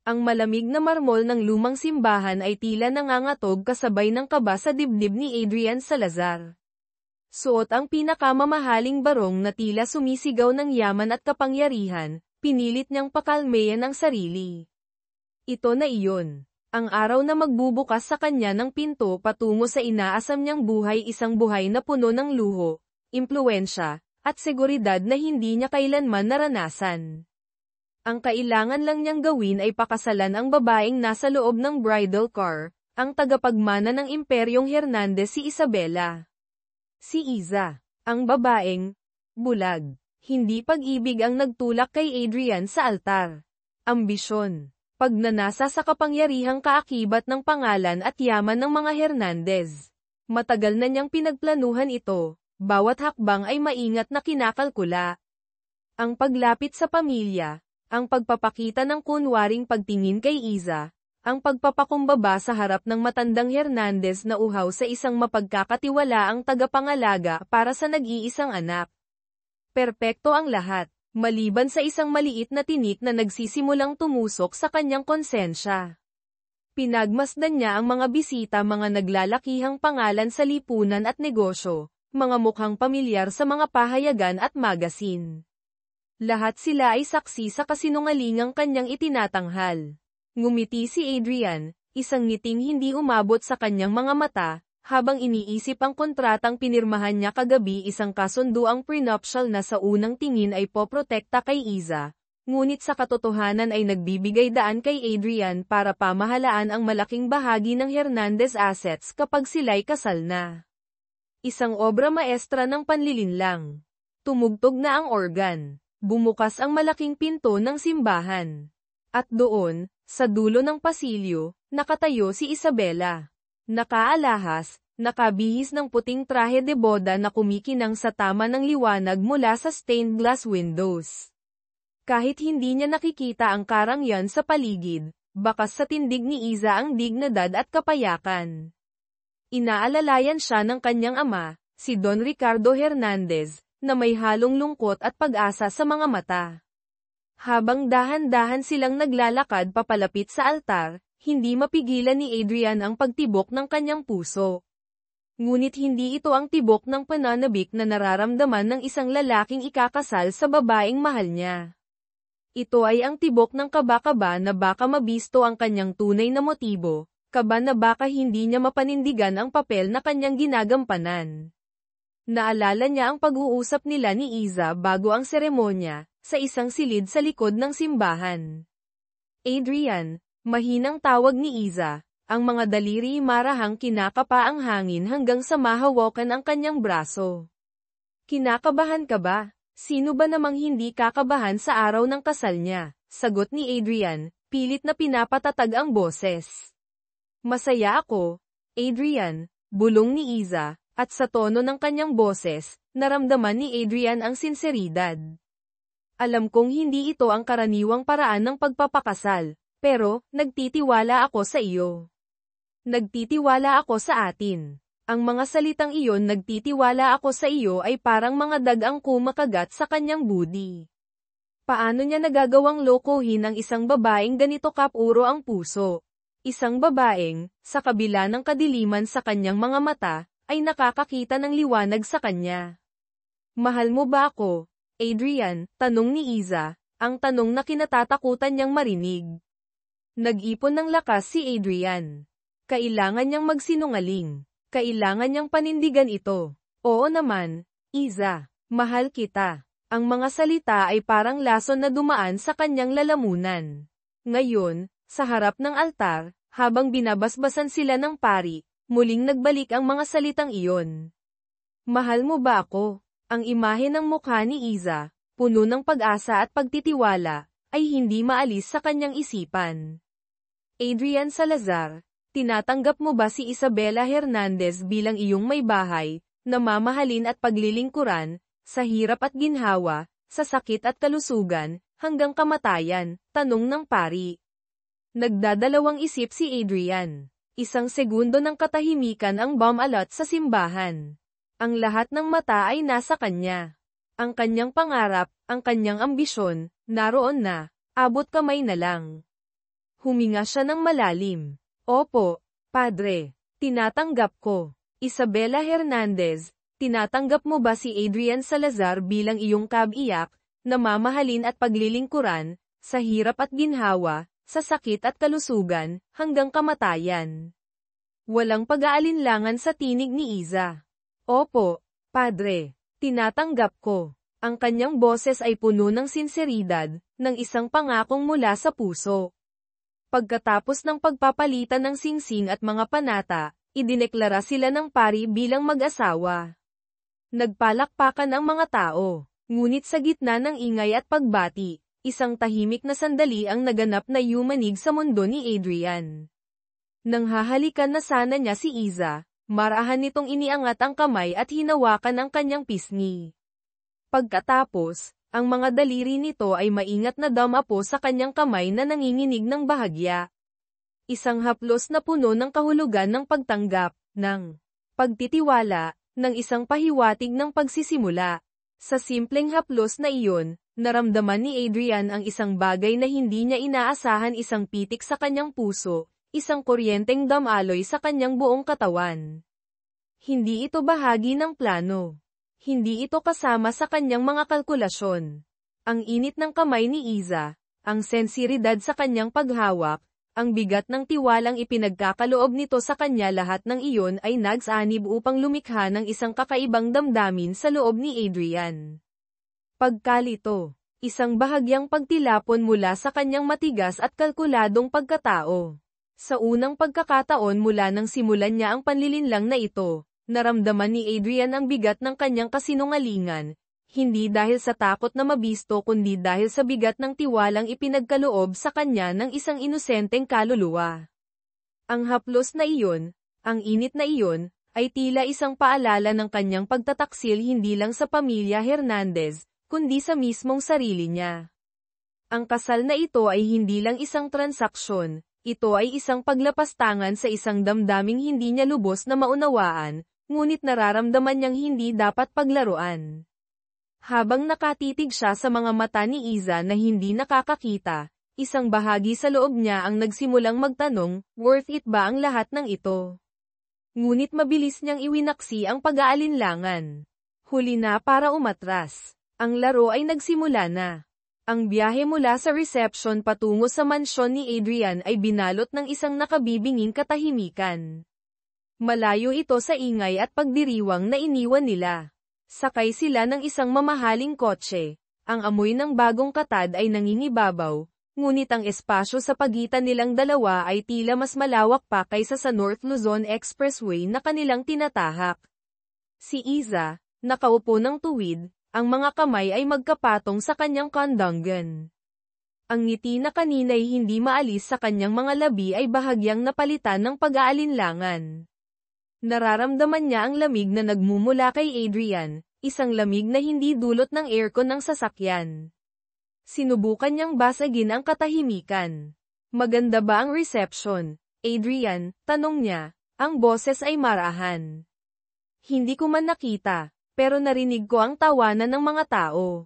Ang malamig na marmol ng lumang simbahan ay tila nangangatog kasabay ng kaba sa dibdib ni Adrian Salazar. Suot ang pinakamamahaling barong na tila sumisigaw ng yaman at kapangyarihan, pinilit niyang pakalmeyan ang sarili. Ito na iyon. Ang araw na magbubukas sa kanya ng pinto patungo sa inaasam niyang buhay, isang buhay na puno ng luho, impluwensya, at seguridad na hindi niya kailanman naranasan. Ang kailangan lang niyang gawin ay pakasalan ang babaeng nasa loob ng bridal car, ang tagapagmana ng Imperyong Hernandez, si Isabela. Si Iza, ang babaeng bulag. Hindi pag-ibig ang nagtulak kay Adrian sa altar. Ambisyon, pagnanasa sa kapangyarihang kaakibat ng pangalan at yaman ng mga Hernandez. Matagal na niyang pinagplanuhan ito, bawat hakbang ay maingat na kinakalkula. Ang paglapit sa pamilya, ang pagpapakita ng kunwaring pagtingin kay Iza, ang pagpapakumbaba sa harap ng matandang Hernandez na uhaw sa isang mapagkakatiwalaang tagapangalaga para sa nag-iisang anak. Perpekto ang lahat, maliban sa isang maliit na tinik na nagsisimulang tumusok sa kanyang konsensya. Pinagmasdan niya ang mga bisita, mga naglalakihang pangalan sa lipunan at negosyo, mga mukhang pamilyar sa mga pahayagan at magasin. Lahat sila ay saksi sa kasinungalingang kanyang itinatanghal. Ngumiti si Adrian, isang ngiting hindi umabot sa kanyang mga mata, habang iniisip ang kontratang pinirmahan niya kagabi, isang kasunduang prenuptial na sa unang tingin ay poprotekta kay Iza, ngunit sa katotohanan ay nagbibigay daan kay Adrian para pamahalaan ang malaking bahagi ng Hernandez assets kapag sila'y kasal na. Isang obra maestra ng panlilinlang. Tumugtog na ang organ. Bumukas ang malaking pinto ng simbahan. At doon, sa dulo ng pasilyo, nakatayo si Isabela. Nakaalahas, nakabihis ng puting trahe de boda na kumikinang sa tama ng liwanag mula sa stained glass windows. Kahit hindi niya nakikita ang karangyan sa paligid, bakas sa tindig ni Iza ang dignidad at kapayakan. Inaalalayan siya ng kanyang ama, si Don Ricardo Hernandez, na may halong lungkot at pag-asa sa mga mata. Habang dahan-dahan silang naglalakad papalapit sa altar, hindi mapigilan ni Adrian ang pagtibok ng kanyang puso. Ngunit hindi ito ang tibok ng pananabik na nararamdaman ng isang lalaking ikakasal sa babaeng mahal niya. Ito ay ang tibok ng kaba-kaba na baka mabisto ang kanyang tunay na motibo, kaba na baka hindi niya mapanindigan ang papel na kanyang ginagampanan. Naalala niya ang pag-uusap nila ni Iza bago ang seremonya, sa isang silid sa likod ng simbahan. Adrian, mahinang tawag ni Iza, ang mga daliri marahang kinakapa ang hangin hanggang sa mahawakan ang kanyang braso. Kinakabahan ka ba? Sino ba namang hindi kakabahan sa araw ng kasal niya? Sagot ni Adrian, pilit na pinapatatag ang boses. Masaya ako, Adrian, bulong ni Iza. At sa tono ng kanyang boses, naramdaman ni Adrian ang sinseridad. Alam kong hindi ito ang karaniwang paraan ng pagpapakasal, pero, nagtitiwala ako sa iyo. Nagtitiwala ako sa atin. Ang mga salitang iyon, nagtitiwala ako sa iyo, ay parang mga dagang kumakagat sa kanyang budi. Paano niya nagagawang lokohin ang isang babaeng ganito kapuro ang puso? Isang babaeng, sa kabila ng kadiliman sa kanyang mga mata, ay nakakakita ng liwanag sa kanya. Mahal mo ba ako, Adrian? Tanong ni Iza, ang tanong na kinatatakutan niyang marinig. Nag-ipon ng lakas si Adrian. Kailangan niyang magsinungaling. Kailangan niyang panindigan ito. Oo naman, Iza, mahal kita. Ang mga salita ay parang lason na dumaan sa kanyang lalamunan. Ngayon, sa harap ng altar, habang binabasbasan sila ng pari, muling nagbalik ang mga salitang iyon. Mahal mo ba ako? Ang imahe ng mukha ni Iza, puno ng pag-asa at pagtitiwala, ay hindi maalis sa kanyang isipan. Adrian Salazar, tinatanggap mo ba si Isabela Hernandez bilang iyong may bahay, na mamahalin at paglilingkuran, sa hirap at ginhawa, sa sakit at kalusugan, hanggang kamatayan? Tanong ng pari. Nagdadalawang isip si Adrian. Isang segundo ng katahimikan ang bumalot sa simbahan. Ang lahat ng mata ay nasa kanya. Ang kanyang pangarap, ang kanyang ambisyon, naroon na, abot kamay na lang. Huminga siya ng malalim. Opo, Padre. Tinatanggap ko. Isabela Hernandez, tinatanggap mo ba si Adrian Salazar bilang iyong kabiyak, na mamahalin at paglilingkuran, sa hirap at ginhawa, sa sakit at kalusugan, hanggang kamatayan? Walang pag-aalinlangan sa tinig ni Iza. Opo, Padre. Tinatanggap ko. Ang kanyang boses ay puno ng sinseridad, ng isang pangakong mula sa puso. Pagkatapos ng pagpapalitan ng singsing at mga panata, idineklara sila ng pari bilang mag-asawa. Nagpalakpakan ang mga tao, ngunit sa gitna ng ingay at pagbati, isang tahimik na sandali ang naganap na yumanig sa mundo ni Adrian. Nang hahalikan na sana niya si Iza, marahan nitong iniangat ang kamay at hinawakan ang kanyang pisngi. Pagkatapos, ang mga daliri nito ay maingat na damapo sa kanyang kamay na nanginginig ng bahagya. Isang haplos na puno ng kahulugan ng pagtanggap, ng pagtitiwala, ng isang pahiwatig ng pagsisimula. Sa simpleng haplos na iyon, naramdaman ni Adrian ang isang bagay na hindi niya inaasahan, isang pitik sa kanyang puso, isang kuryenteng damaloy sa kanyang buong katawan. Hindi ito bahagi ng plano. Hindi ito kasama sa kanyang mga kalkulasyon. Ang init ng kamay ni Iza, ang sensiridad sa kanyang paghawak, ang bigat ng tiwalang ipinagkakaloob nito sa kanya, lahat ng iyon ay nagsanib upang lumikha ng isang kakaibang damdamin sa loob ni Adrian. Pagkalito, isang bahagyang pagtilapon mula sa kanyang matigas at kalkuladong pagkatao. Sa unang pagkakataon mula nang simulan niya ang panlilinlang na ito, naramdaman ni Adrian ang bigat ng kanyang kasinungalingan, hindi dahil sa takot na mabisto kundi dahil sa bigat ng tiwalang ipinagkaloob sa kanya ng isang inosenteng kaluluwa. Ang haplos na iyon, ang init na iyon, ay tila isang paalala ng kanyang pagtataksil hindi lang sa pamilya Hernandez, kundi sa mismong sarili niya. Ang kasal na ito ay hindi lang isang transaksyon, ito ay isang paglapastangan sa isang damdaming hindi niya lubos na maunawaan, ngunit nararamdaman niyang hindi dapat paglaruan. Habang nakatitig siya sa mga mata ni Iza na hindi nakakakita, isang bahagi sa loob niya ang nagsimulang magtanong, worth it ba ang lahat ng ito? Ngunit mabilis niyang iwinaksi ang pag-aalinlangan. Huli na para umatras. Ang laro ay nagsimula na. Ang biyahe mula sa reception patungo sa mansyon ni Adrian ay binalot ng isang nakabibinging katahimikan. Malayo ito sa ingay at pagdiriwang na iniwan nila. Sakay sila ng isang mamahaling kotse. Ang amoy ng bagong katad ay nangingibabaw, ngunit ang espasyo sa pagitan nilang dalawa ay tila mas malawak pa kaysa sa North Luzon Expressway na kanilang tinatahak. Si Iza, nakaupo ng tuwid, ang mga kamay ay magkapatong sa kanyang kandanggan. Ang ngiti na kanina'y hindi maalis sa kanyang mga labi ay bahagyang napalitan ng pag-aalinlangan. Nararamdaman niya ang lamig na nagmumula kay Adrian, isang lamig na hindi dulot ng aircon ng sasakyan. Sinubukan niyang basagin ang katahimikan. Maganda ba ang reception, Adrian? Tanong niya. Ang boses ay marahan. Hindi ko man nakita, pero narinig ko ang tawanan ng mga tao.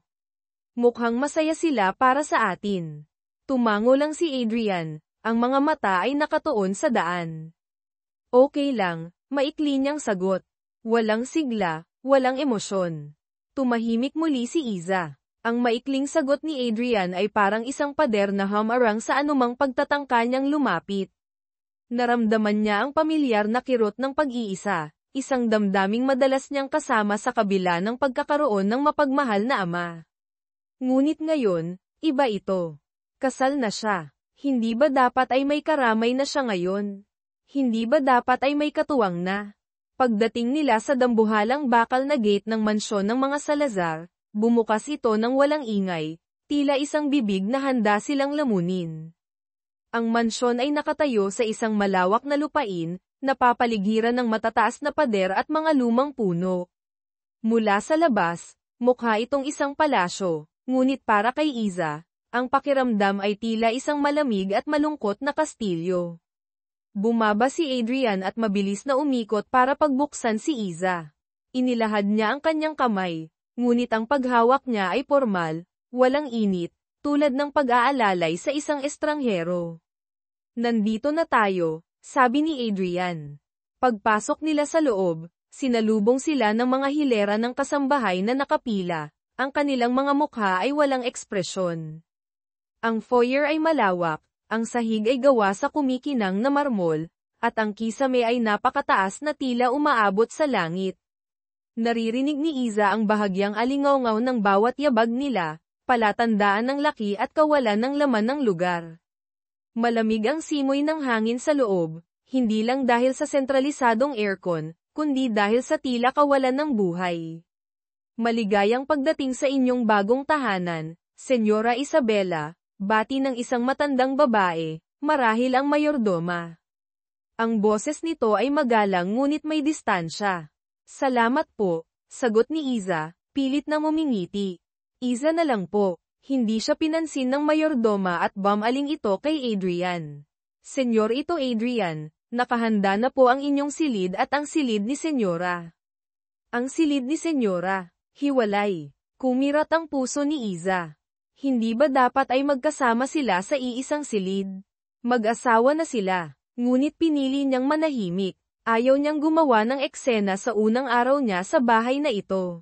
Mukhang masaya sila para sa atin. Tumango lang si Adrian, ang mga mata ay nakatuon sa daan. Okay lang, maikli niyang sagot. Walang sigla, walang emosyon. Tumahimik muli si Iza. Ang maikling sagot ni Adrian ay parang isang pader na hamarang sa anumang pagtatangka niyang lumapit. Naramdaman niya ang pamilyar na kirot ng pag-iisa, isang damdaming madalas niyang kasama sa kabila ng pagkakaroon ng mapagmahal na ama. Ngunit ngayon, iba ito. Kasal na siya. Hindi ba dapat ay may karamay na siya ngayon? Hindi ba dapat ay may katuwang na? Pagdating nila sa dambuhalang bakal na gate ng mansyon ng mga Salazar, bumukas ito ng walang ingay, tila isang bibig na handa silang lamunin. Ang mansyon ay nakatayo sa isang malawak na lupain, napapaligiran ng matataas na pader at mga lumang puno. Mula sa labas, mukha itong isang palasyo, ngunit para kay Iza, ang pakiramdam ay tila isang malamig at malungkot na kastilyo. Bumaba si Adrian at mabilis na umikot para pagbuksan si Iza. Inilahad niya ang kanyang kamay, ngunit ang paghawak niya ay formal, walang init, tulad ng pag-aalalay sa isang estranghero. Nandito na tayo, sabi ni Adrian. Pagpasok nila sa loob, sinalubong sila ng mga hilera ng kasambahay na nakapila. Ang kanilang mga mukha ay walang ekspresyon. Ang foyer ay malawak, ang sahig ay gawa sa kumikinang na marmol, at ang kisame ay napakataas na tila umaabot sa langit. Naririnig ni Iza ang bahagyang alingawngaw ng bawat yabag nila, palatandaan ng laki at kawalan ng laman ng lugar. Malamig ang simoy ng hangin sa loob, hindi lang dahil sa sentralisadong aircon, kundi dahil sa tila kawalan ng buhay. Maligayang pagdating sa inyong bagong tahanan, Senyora Isabela, bati ng isang matandang babae, marahil ang mayordoma. Ang boses nito ay magalang ngunit may distansya. Salamat po, sagot ni Iza, pilit na ngumingiti. Iza na lang po, hindi siya pinansin ng mayordoma at bumaling ito kay Adrian. Senyor ito Adrian, nakahanda na po ang inyong silid at ang silid ni Senyora. Ang silid ni Senyora, hiwalay. Kumirat ang puso ni Iza. Hindi ba dapat ay magkasama sila sa iisang silid? Mag-asawa na sila, ngunit pinili niyang manahimik. Ayaw niyang gumawa ng eksena sa unang araw niya sa bahay na ito.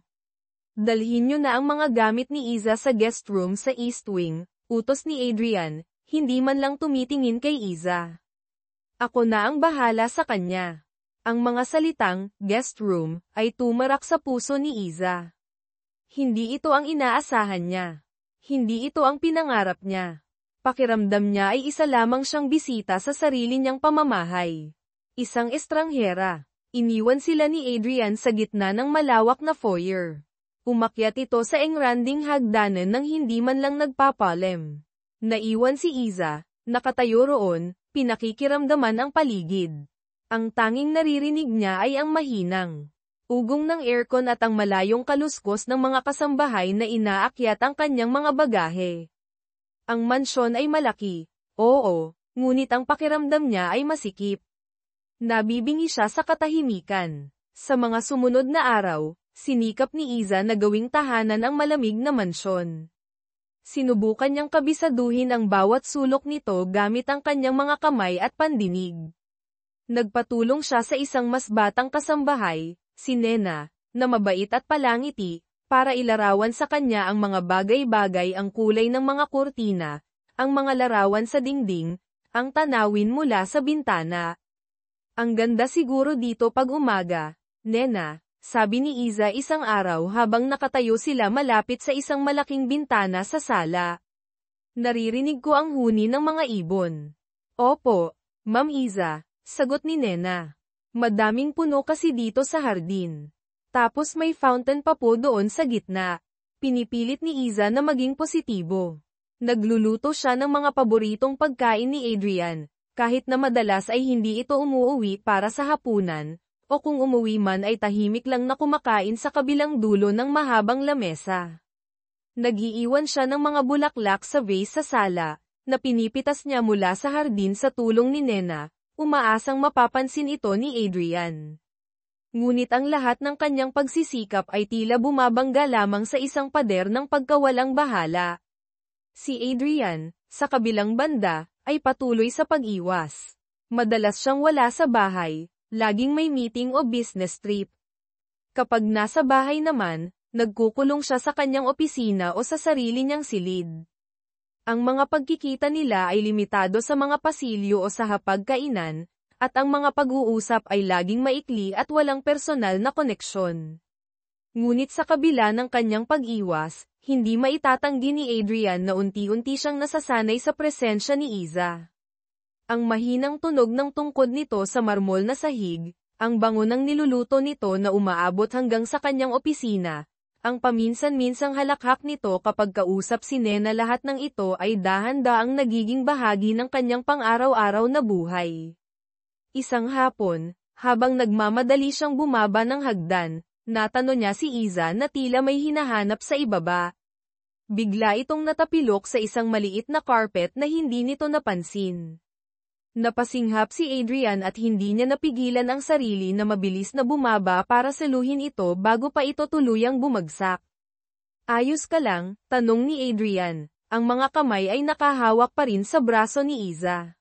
Dalhin niyo na ang mga gamit ni Iza sa guest room sa East Wing, utos ni Adrian, hindi man lang tumitingin kay Iza. Ako na ang bahala sa kanya. Ang mga salitang, guest room, ay tumarak sa puso ni Iza. Hindi ito ang inaasahan niya. Hindi ito ang pinangarap niya. Pakiramdam niya ay isa lamang siyang bisita sa sarili niyang pamamahay. Isang estranghera. Iniwan sila ni Adrian sa gitna ng malawak na foyer. Umakyat ito sa engranding hagdanan nang hindi man lang nagpapalem. Naiwan si Iza, nakatayo roon, pinakikiramdaman ang paligid. Ang tanging naririnig niya ay ang mahinang ugong ng aircon at ang malayong kaluskos ng mga kasambahay na inaakyat ang kanyang mga bagahe. Ang mansyon ay malaki, oo, ngunit ang pakiramdam niya ay masikip. Nabibingi siya sa katahimikan. Sa mga sumunod na araw, sinikap ni Iza na gawing tahanan ang malamig na mansyon. Sinubukan niyang kabisaduhin ang bawat sulok nito gamit ang kanyang mga kamay at pandinig. Nagpatulong siya sa isang mas batang kasambahay, si Nena, na mabait at palangiti, para ilarawan sa kanya ang mga bagay-bagay, ang kulay ng mga kurtina, ang mga larawan sa dingding, ang tanawin mula sa bintana. Ang ganda siguro dito pag umaga, Nena, sabi ni Iza isang araw habang nakatayo sila malapit sa isang malaking bintana sa sala. Naririnig ko ang huni ng mga ibon. Opo, Ma'am Iza, sagot ni Nena. Madaming puno kasi dito sa hardin. Tapos may fountain pa po doon sa gitna. Pinipilit ni Iza na maging positibo. Nagluluto siya ng mga paboritong pagkain ni Adrian. Kahit na madalas ay hindi ito umuuwi para sa hapunan, o kung umuwi man ay tahimik lang na kumakain sa kabilang dulo ng mahabang lamesa. Nag-iiwan siya ng mga bulaklak sa vase sa sala, na pinipitas niya mula sa hardin sa tulong ni Nena, umaasang mapapansin ito ni Adrian. Ngunit ang lahat ng kanyang pagsisikap ay tila bumabangga lamang sa isang pader ng pagkawalang bahala. Si Adrian, sa kabilang banda, ay patuloy sa pag-iwas. Madalas siyang wala sa bahay, laging may meeting o business trip. Kapag nasa bahay naman, nagkukulong siya sa kanyang opisina o sa sarili niyang silid. Ang mga pagkikita nila ay limitado sa mga pasilyo o sa hapagkainan, at ang mga pag-uusap ay laging maikli at walang personal na koneksyon. Ngunit sa kabila ng kanyang pag-iwas, hindi maitatanggi ni Adrian na unti-unti siyang nasasanay sa presensya ni Iza. Ang mahinang tunog ng tungkod nito sa marmol na sahig, ang bango ng niluluto nito na umaabot hanggang sa kanyang opisina, ang paminsan-minsang halakhak nito kapag kausap si Nena, lahat ng ito ay dahan-daang nagiging bahagi ng kanyang pang-araw-araw na buhay. Isang hapon, habang nagmamadali siyang bumaba ng hagdan, natanong niya si Iza na tila may hinahanap sa ibaba. Bigla itong natapilok sa isang maliit na carpet na hindi nito napansin. Napasinghap si Adrian at hindi niya napigilan ang sarili na mabilis na bumaba para saluhin ito bago pa ito tuluyang bumagsak. Ayos ka lang? Tanong ni Adrian. Ang mga kamay ay nakahawak pa rin sa braso ni Iza.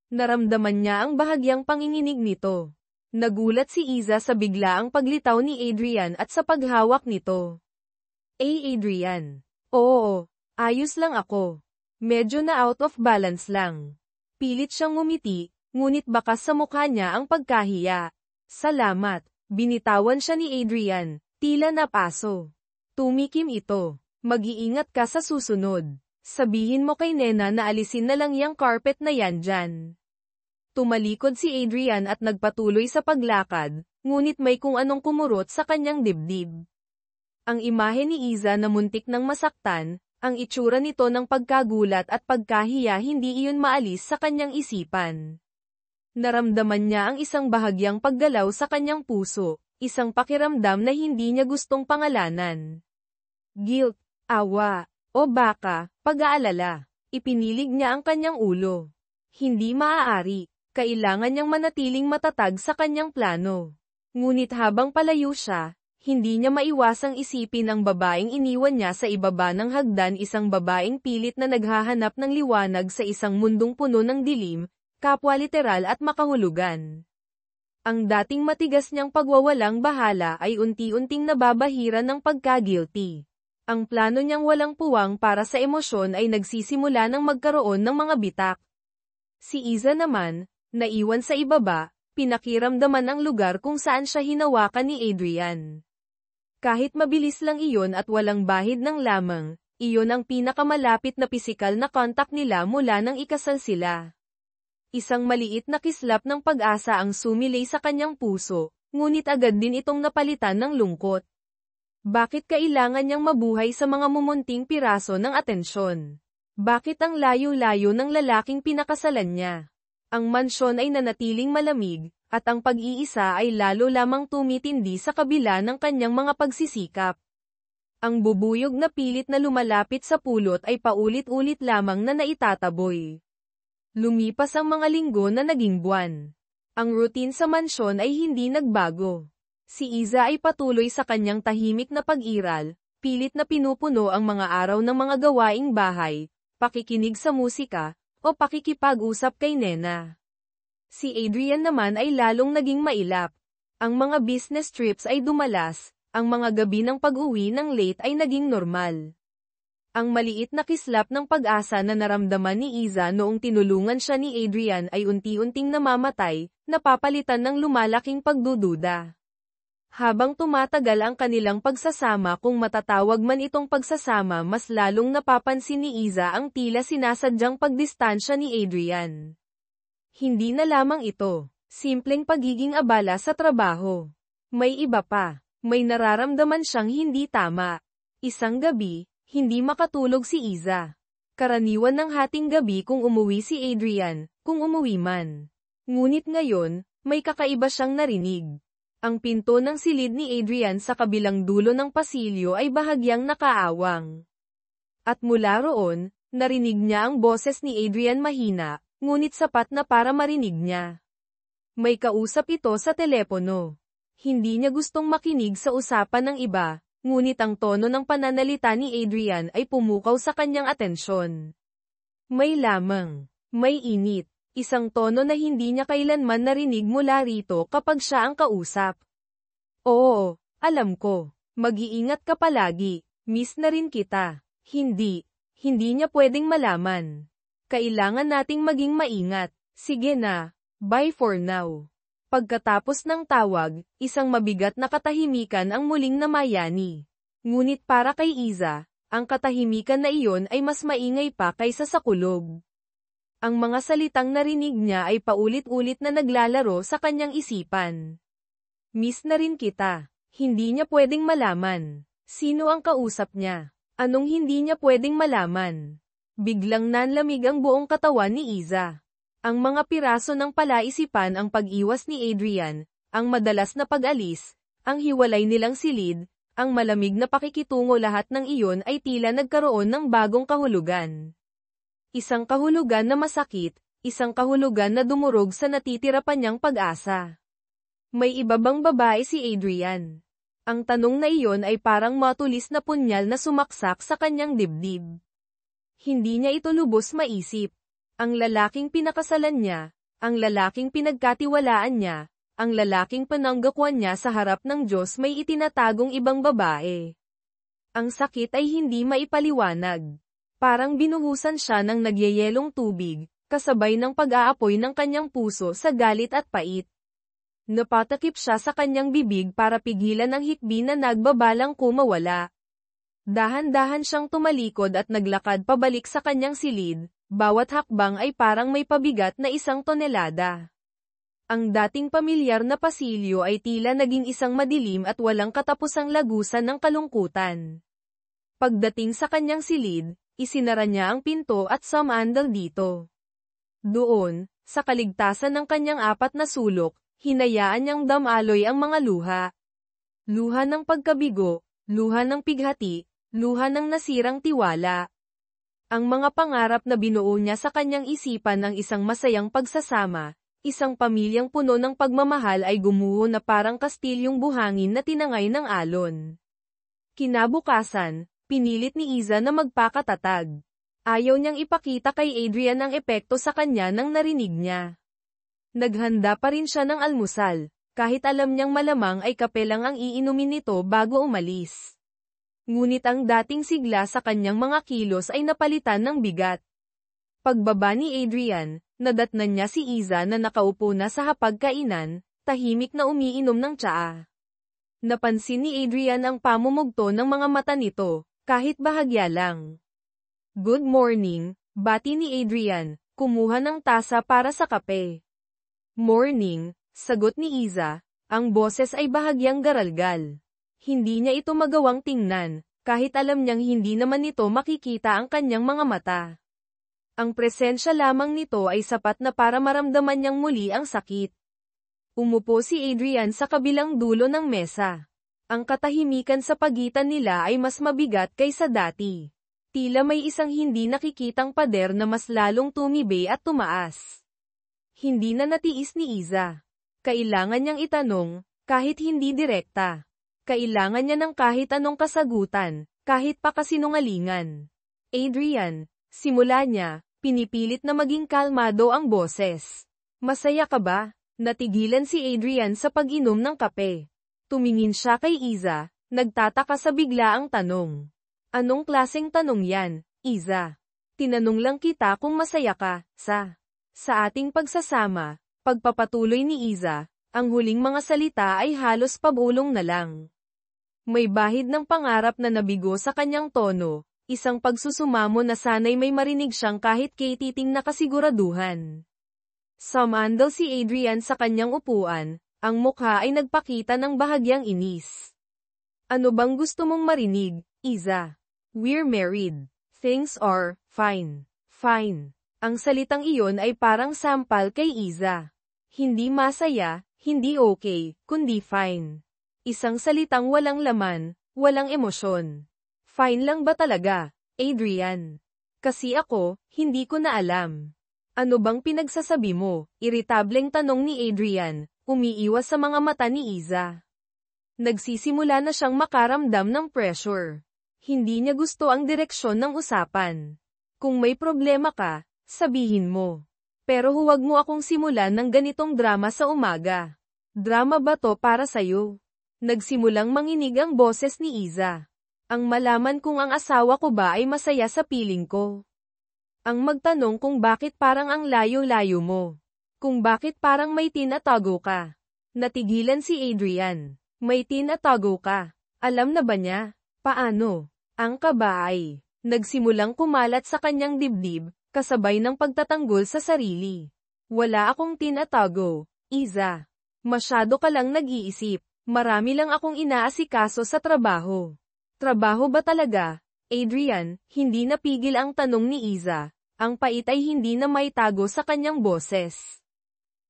Naramdaman niya ang bahagyang panginginig nito. Nagulat si Iza sa biglaang paglitaw ni Adrian at sa paghawak nito. Adrian. Oo, ayos lang ako. Medyo na out of balance lang. Pilit siyang ngumiti, ngunit bakas sa mukha niya ang pagkahiya. Salamat. Binitawan siya ni Adrian, tila napaso. Tumikim ito. Mag-iingat ka sa susunod. Sabihin mo kay Nena na alisin na lang yang carpet na yan dyan. Tumalikod si Adrian at nagpatuloy sa paglakad, ngunit may kung anong kumurot sa kanyang dibdib. Ang imahe ni Iza na muntik ng masaktan, ang itsura nito ng pagkagulat at pagkahiya hindi iyon maalis sa kanyang isipan. Naramdaman niya ang isang bahagyang paggalaw sa kanyang puso, isang pakiramdam na hindi niya gustong pangalanan. Guilt, awa, o baka, pag-aalala. Ipinilig niya ang kanyang ulo. Hindi maaari. Kailangan niyang manatiling matatag sa kanyang plano. Ngunit habang palayo siya, hindi niya maiwasang isipin ang babaeng iniwan niya sa ibaba ng hagdan, isang babaeng pilit na naghahanap ng liwanag sa isang mundong puno ng dilim, kapwa literal at makahulugan. Ang dating matigas niyang pagwawalang bahala ay unti-unting nababahiran ng pagka-guilty. Ang plano niyang walang puwang para sa emosyon ay nagsisimula ng magkaroon ng mga bitak. Si Iza naman, naiwan sa ibaba, pinakiramdaman ang lugar kung saan siya hinawakan ni Adrian. Kahit mabilis lang iyon at walang bahid ng lamang, iyon ang pinakamalapit na pisikal na kontak nila mula nang ikasal sila. Isang maliit na kislap ng pag-asa ang sumilay sa kanyang puso, ngunit agad din itong napalitan ng lungkot. Bakit kailangan niyang mabuhay sa mga mumunting piraso ng atensyon? Bakit ang layo-layo ng lalaking pinakasalan niya? Ang mansyon ay nanatiling malamig, at ang pag-iisa ay lalo lamang tumitindi sa kabila ng kanyang mga pagsisikap. Ang bubuyog na pilit na lumalapit sa pulot ay paulit-ulit lamang na naitataboy. Lumipas ang mga linggo na naging buwan. Ang routine sa mansyon ay hindi nagbago. Si Iza ay patuloy sa kanyang tahimik na pag-iral, pilit na pinupuno ang mga araw ng mga gawaing bahay, pakikinig sa musika, o pakikipag-usap kay Nena. Si Adrian naman ay lalong naging mailap. Ang mga business trips ay dumalas, ang mga gabi ng pag-uwi ng late ay naging normal. Ang maliit na kislap ng pag-asa na naramdaman ni Iza noong tinulungan siya ni Adrian ay unti-unting namamatay, napapalitan ng lumalaking pagdududa. Habang tumatagal ang kanilang pagsasama, kung matatawag man itong pagsasama, mas lalong napapansin ni Iza ang tila sinasadyang pagdistansya ni Adrian. Hindi na lamang ito, simpleng pagiging abala sa trabaho. May iba pa, may nararamdaman siyang hindi tama. Isang gabi, hindi makatulog si Iza. Karaniwan ng hating gabi kung umuwi si Adrian, kung umuwi man. Ngunit ngayon, may kakaiba siyang narinig. Ang pinto ng silid ni Adrian sa kabilang dulo ng pasilyo ay bahagyang nakaawang. At mula roon, narinig niya ang boses ni Adrian mahina, ngunit sapat na para marinig niya. May kausap ito sa telepono. Hindi niya gustong makinig sa usapan ng iba, ngunit ang tono ng pananalita ni Adrian ay pumukaw sa kanyang atensyon. May lamang, may init. Isang tono na hindi niya kailanman narinig mula rito kapag siya ang kausap. Oo, alam ko. Mag-iingat ka palagi. Miss na rin kita. Hindi niya pwedeng malaman. Kailangan nating maging maingat. Sige na, bye for now. Pagkatapos ng tawag, isang mabigat na katahimikan ang muling namayani. Ngunit para kay Iza, ang katahimikan na iyon ay mas maingay pa kaysa sa kulog. Ang mga salitang narinig niya ay paulit-ulit na naglalaro sa kanyang isipan. Miss na rin kita. Hindi niya pwedeng malaman. Sino ang kausap niya? Anong hindi niya pwedeng malaman? Biglang nanlamig ang buong katawan ni Iza. Ang mga piraso ng palaisipan ang pag-iwas ni Adrian, ang madalas na pag-alis, ang hiwalay nilang silid, ang malamig na pakikitungo, lahat ng iyon ay tila nagkaroon ng bagong kahulugan. Isang kahulugan na masakit, isang kahulugan na dumurog sa natitira pa niyang pag-asa. May iba bang babae si Adrian? Ang tanong na iyon ay parang matulis na punyal na sumaksak sa kanyang dibdib. Hindi niya ito lubos maisip. Ang lalaking pinakasalan niya, Ang lalaking pinagkatiwalaan niya, ang lalaking pananggakwan niya sa harap ng Diyos may itinatagong ibang babae. Ang sakit ay hindi maipaliwanag. Parang binuhusan siya ng nagyayelong tubig, kasabay ng pag-aapoy ng kanyang puso sa galit at pait. Napatakip siya sa kanyang bibig para pigilan ang hikbi na nagbabalang kumawala. Dahan-dahan siyang tumalikod at naglakad pabalik sa kanyang silid, bawat hakbang ay parang may pabigat na 1 tonelada. Ang dating pamilyar na pasilyo ay tila naging isang madilim at walang katapusang lagusan ng kalungkutan. Pagdating sa kanyang silid, isinara niya ang pinto at sumandal dito. Doon, sa kaligtasan ng kanyang 4 na sulok, hinayaan niyang damaloy ang mga luha. Luha ng pagkabigo, luha ng pighati, luha ng nasirang tiwala. Ang mga pangarap na binuo niya sa kanyang isipan ng isang masayang pagsasama, isang pamilyang puno ng pagmamahal ay gumuho na parang kastilyong buhangin na tinangay ng alon. Kinabukasan, pinilit ni Iza na magpakatatag. Ayaw niyang ipakita kay Adrian ang epekto sa kanya nang narinig niya. Naghanda pa rin siya ng almusal, kahit alam niyang malamang ay kape lang ang iinumin nito bago umalis. Ngunit ang dating sigla sa kanyang mga kilos ay napalitan ng bigat. Pagbaba ni Adrian, nadatnan niya si Iza na nakaupo na sa hapagkainan, tahimik na umiinom ng tsaa. Napansin ni Adrian ang pamumugto ng mga mata nito, kahit bahagya lang. "Good morning," bati ni Adrian, kumuha ng tasa para sa kape. "Morning," sagot ni Iza, ang boses ay bahagyang garalgal. Hindi niya ito magawang tingnan, kahit alam niyang hindi naman nito makikita ang kanyang mga mata. Ang presensya lamang nito ay sapat na para maramdaman niyang muli ang sakit. Umupo si Adrian sa kabilang dulo ng mesa. Ang katahimikan sa pagitan nila ay mas mabigat kaysa dati. Tila may isang hindi nakikitang pader na mas lalong tumibe at tumaas. Hindi na natiis ni Iza. Kailangan niyang itanong, kahit hindi direkta. Kailangan niya ng kahit anong kasagutan, kahit pa kasinungalingan. "Adrian," simula niya, pinipilit na maging kalmado ang boses. "Masaya ka ba?" Natigilan si Adrian sa pag-inom ng kape. Tumingin siya kay Iza, nagtataka sa biglaang tanong. "Anong klaseng tanong yan, Iza? Tinanong lang kita kung masaya ka, sa ating pagsasama." Pagpapatuloy ni Iza, ang huling mga salita ay halos pabulong na lang. May bahid ng pangarap na nabigo sa kanyang tono, isang pagsusumamo na sana'y may marinig siyang kahit kay titing na kasiguraduhan. Sumandal si Adrian sa kanyang upuan, ang mukha ay nagpakita ng bahagyang inis. "Ano bang gusto mong marinig, Iza? We're married. Things are fine." Fine. Ang salitang iyon ay parang sampal kay Iza. Hindi masaya, hindi okay, kundi fine. Isang salitang walang laman, walang emosyon. "Fine lang ba talaga, Adrian? Kasi ako, hindi ko na alam." "Ano bang pinagsasabi mo?" Iritableng tanong ni Adrian, umiiwas sa mga mata ni Iza. Nagsisimula na siyang makaramdam ng pressure. Hindi niya gusto ang direksyon ng usapan. "Kung may problema ka, sabihin mo. Pero huwag mo akong simulan ng ganitong drama sa umaga. Drama ba to para sa'yo?" Nagsimulang manginig ang boses ni Iza. "Ang malaman kung ang asawa ko ba ay masaya sa piling ko. Ang magtanong kung bakit parang ang layo-layo mo. Kung bakit parang may tinatago ka." Natigilan si Adrian. "May tinatago ka? Alam na ba niya? Paano?" Ang kaba ay nagsimulang kumalat sa kanyang dibdib, kasabay ng pagtatanggol sa sarili. "Wala akong tinatago, Iza. Masyado ka lang nag-iisip. Marami lang akong inaasikaso sa trabaho." "Trabaho ba talaga, Adrian?" Hindi napigil ang tanong ni Iza. Ang pait ay hindi na maitago sa kanyang boses.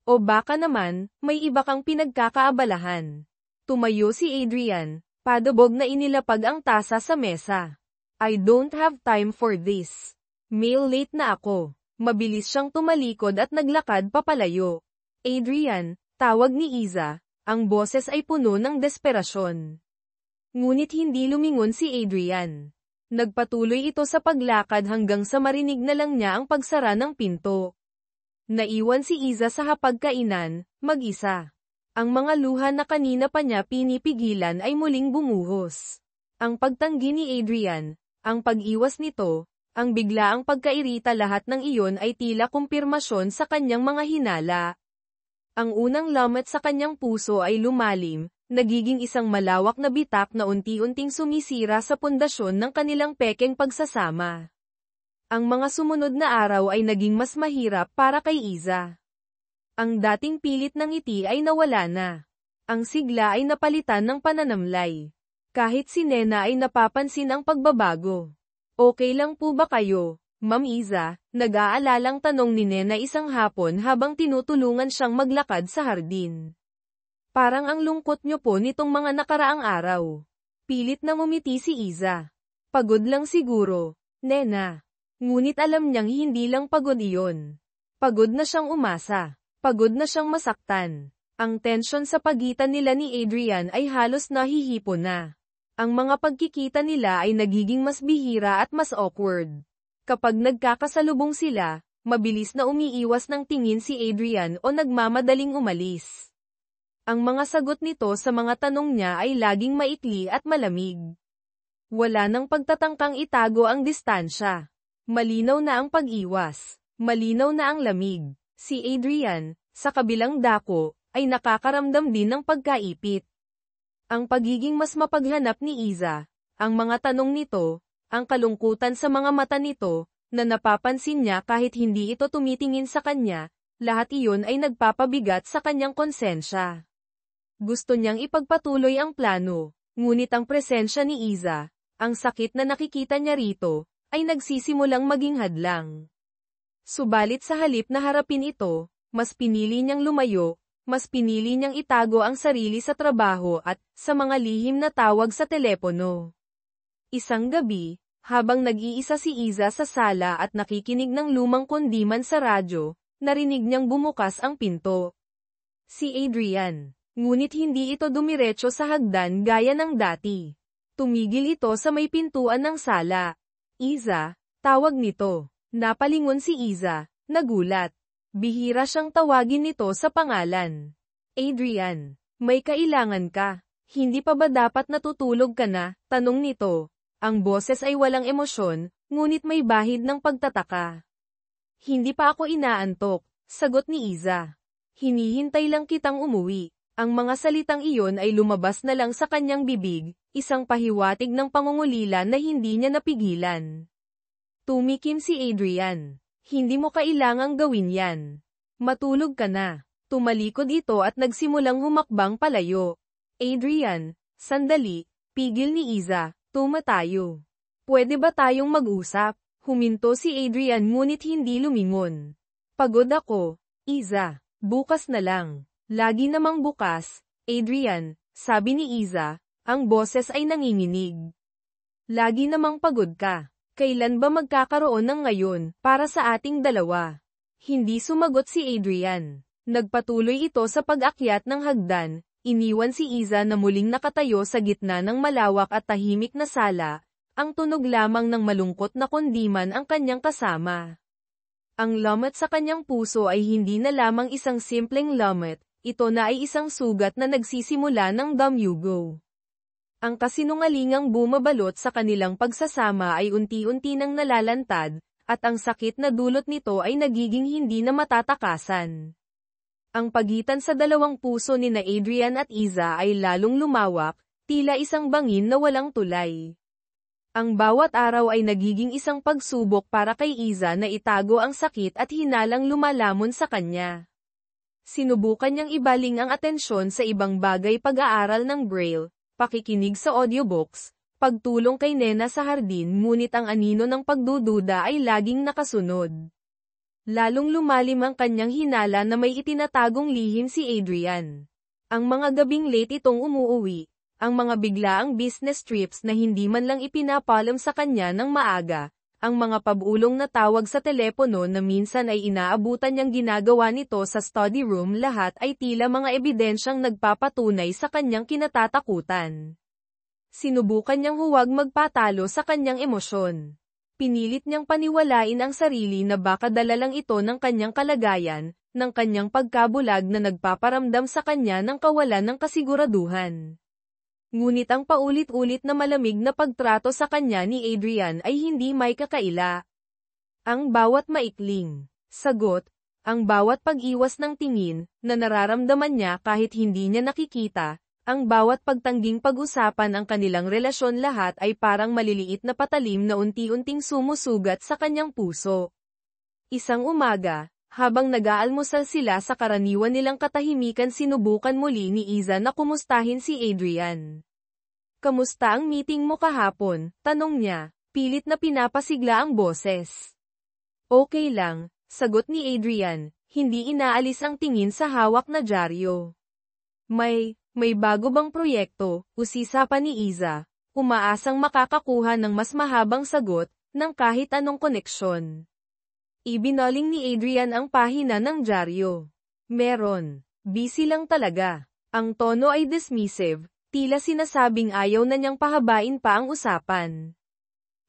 "O baka naman, may iba kang pinagkakaabalahan." Tumayo si Adrian, padabog na inilapag ang tasa sa mesa. "I don't have time for this. Mail late na ako." Mabilis siyang tumalikod at naglakad papalayo. "Adrian," tawag ni Iza, ang boses ay puno ng desperasyon. Ngunit hindi lumingon si Adrian. Nagpatuloy ito sa paglakad hanggang sa marinig na lang niya ang pagsara ng pinto. Naiwan si Iza sa hapagkainan, mag-isa. Ang mga luha na kanina pa niya pinipigilan ay muling bumuhos. Ang pagtanggi ni Adrian, ang pag-iwas nito, ang biglaang pagkairita, lahat ng iyon ay tila kumpirmasyon sa kanyang mga hinala. Ang unang lamat sa kanyang puso ay lumalim, nagiging isang malawak na bitak na unti-unting sumisira sa pundasyon ng kanilang pekeng pagsasama. Ang mga sumunod na araw ay naging mas mahirap para kay Iza. Ang dating pilit ng ngiti ay nawala na. Ang sigla ay napalitan ng pananamlay. Kahit si Nena ay napapansin ang pagbabago. Okay lang po ba kayo, Ma'am Iza? Nag-aalalang tanong ni Nena isang hapon habang tinutulungan siyang maglakad sa hardin. Parang ang lungkot niyo po nitong mga nakaraang araw. Pilit na ngumiti si Iza. Pagod lang siguro, Nena. Ngunit alam niyang hindi lang pagod iyon. Pagod na siyang umasa. Pagod na siyang masaktan. Ang tensyon sa pagitan nila ni Adrian ay halos nahihipo na. Ang mga pagkikita nila ay nagiging mas bihira at mas awkward. Kapag nagkakasalubong sila, mabilis na umiiwas ng tingin si Adrian o nagmamadaling umalis. Ang mga sagot nito sa mga tanong niya ay laging maikli at malamig. Wala nang pagtatangkang itago ang distansya. Malinaw na ang pag-iwas. Malinaw na ang lamig. Si Adrian, sa kabilang dako, ay nakakaramdam din ng pagkaipit. Ang pagiging mas mapaghanap ni Iza, ang mga tanong nito, ang kalungkutan sa mga mata nito, na napapansin niya kahit hindi ito tumitingin sa kanya, lahat iyon ay nagpapabigat sa kanyang konsensya. Gusto niyang ipagpatuloy ang plano, ngunit ang presensya ni Iza, ang sakit na nakikita niya rito, ay nagsisimulang maging hadlang. Subalit sa halip na harapin ito, mas pinili niyang lumayo, mas pinili niyang itago ang sarili sa trabaho at sa mga lihim na tawag sa telepono. Isang gabi, habang nag-iisa si Iza sa sala at nakikinig ng lumang kundiman sa radyo, narinig niyang bumukas ang pinto. Si Adrian. Ngunit hindi ito dumiretso sa hagdan gaya ng dati. Tumigil ito sa may pintuan ng sala. Iza, tawag nito. Napalingon si Iza, nagulat. Bihira siyang tawagin nito sa pangalan. Adrian, may kailangan ka. Hindi pa ba dapat natutulog ka na? Tanong nito. Ang boses ay walang emosyon, ngunit may bahid ng pagtataka. Hindi pa ako inaantok, sagot ni Iza. Hinihintay lang kitang umuwi. Ang mga salitang iyon ay lumabas na lang sa kanyang bibig, isang pahiwatig ng pangungulila na hindi niya napigilan. Tumikim si Adrian. Hindi mo kailangang gawin yan. Matulog ka na. Tumalikod ito at nagsimulang humakbang palayo. Adrian, sandali, pigil ni Iza, tumatayo. Pwede ba tayong mag-usap? Huminto si Adrian ngunit hindi lumingon. Pagod ako, Iza. Bukas na lang. Lagi namang bukas, Adrian, sabi ni Iza, ang boses ay nanginginig. Lagi namang pagod ka. Kailan ba magkakaroon ng ngayon, para sa ating dalawa? Hindi sumagot si Adrian. Nagpatuloy ito sa pag-akyat ng hagdan, iniwan si Iza na muling nakatayo sa gitna ng malawak at tahimik na sala, ang tunog lamang ng malungkot na kundiman ang kanyang kasama. Ang lamat sa kanyang puso ay hindi na lamang isang simpleng lamat, ito na ay isang sugat na nagsisimula ng damyugo. Ang kasinungalingang bumabalot sa kanilang pagsasama ay unti-unti nang nalalantad, at ang sakit na dulot nito ay nagiging hindi na matatakasan. Ang pagitan sa dalawang puso ni na Adrian at Iza ay lalong lumawak, tila isang bangin na walang tulay. Ang bawat araw ay nagiging isang pagsubok para kay Iza na itago ang sakit at hinalang lumalamon sa kanya. Sinubukan niyang ibaling ang atensyon sa ibang bagay, pag-aaral ng Braille, pakikinig sa audiobooks, pagtulong kay Nena sa hardin, ngunit ang anino ng pagdududa ay laging nakasunod. Lalong lumalim ang kanyang hinala na may itinatagong lihim si Adrian. Ang mga gabing late itong umuuwi, ang mga biglaang business trips na hindi man lang ipinapalam sa kanya ng maaga, ang mga pabulong na tawag sa telepono na minsan ay inaabutan niyang ginagawa nito sa study room, lahat ay tila mga ebidensyang nagpapatunay sa kanyang kinatatakutan. Sinubukan niyang huwag magpatalo sa kanyang emosyon. Pinilit niyang paniwalain ang sarili na baka dala lang ito ng kanyang kalagayan, ng kanyang pagkabulag na nagpaparamdam sa kanya ng kawalan ng kasiguraduhan. Ngunit ang paulit-ulit na malamig na pagtrato sa kanya ni Adrian ay hindi may kakaila. Ang bawat maikling sagot, ang bawat pag-iwas ng tingin, na nararamdaman niya kahit hindi niya nakikita, ang bawat pagtangging pag-usapan ang kanilang relasyon lahat ay parang maliliit na patalim na unti-unting sumusugat sa kanyang puso. Isang umaga, habang nag-aalmusal sila sa karaniwan nilang katahimikan sinubukan muli ni Iza na kumustahin si Adrian. "Kamusta ang meeting mo kahapon?" tanong niya, pilit na pinapasigla ang boses. "Okay lang," sagot ni Adrian, hindi inaalis ang tingin sa hawak na dyaryo. May bago bang proyekto?" usisa pa ni Iza, umaasang makakakuha ng mas mahabang sagot, ng kahit anong koneksyon. Ibinaling ni Adrian ang pahina ng dyaryo. "Meron. Busy lang talaga." Ang tono ay dismissive, tila sinasabing ayaw na niyang pahabain pa ang usapan.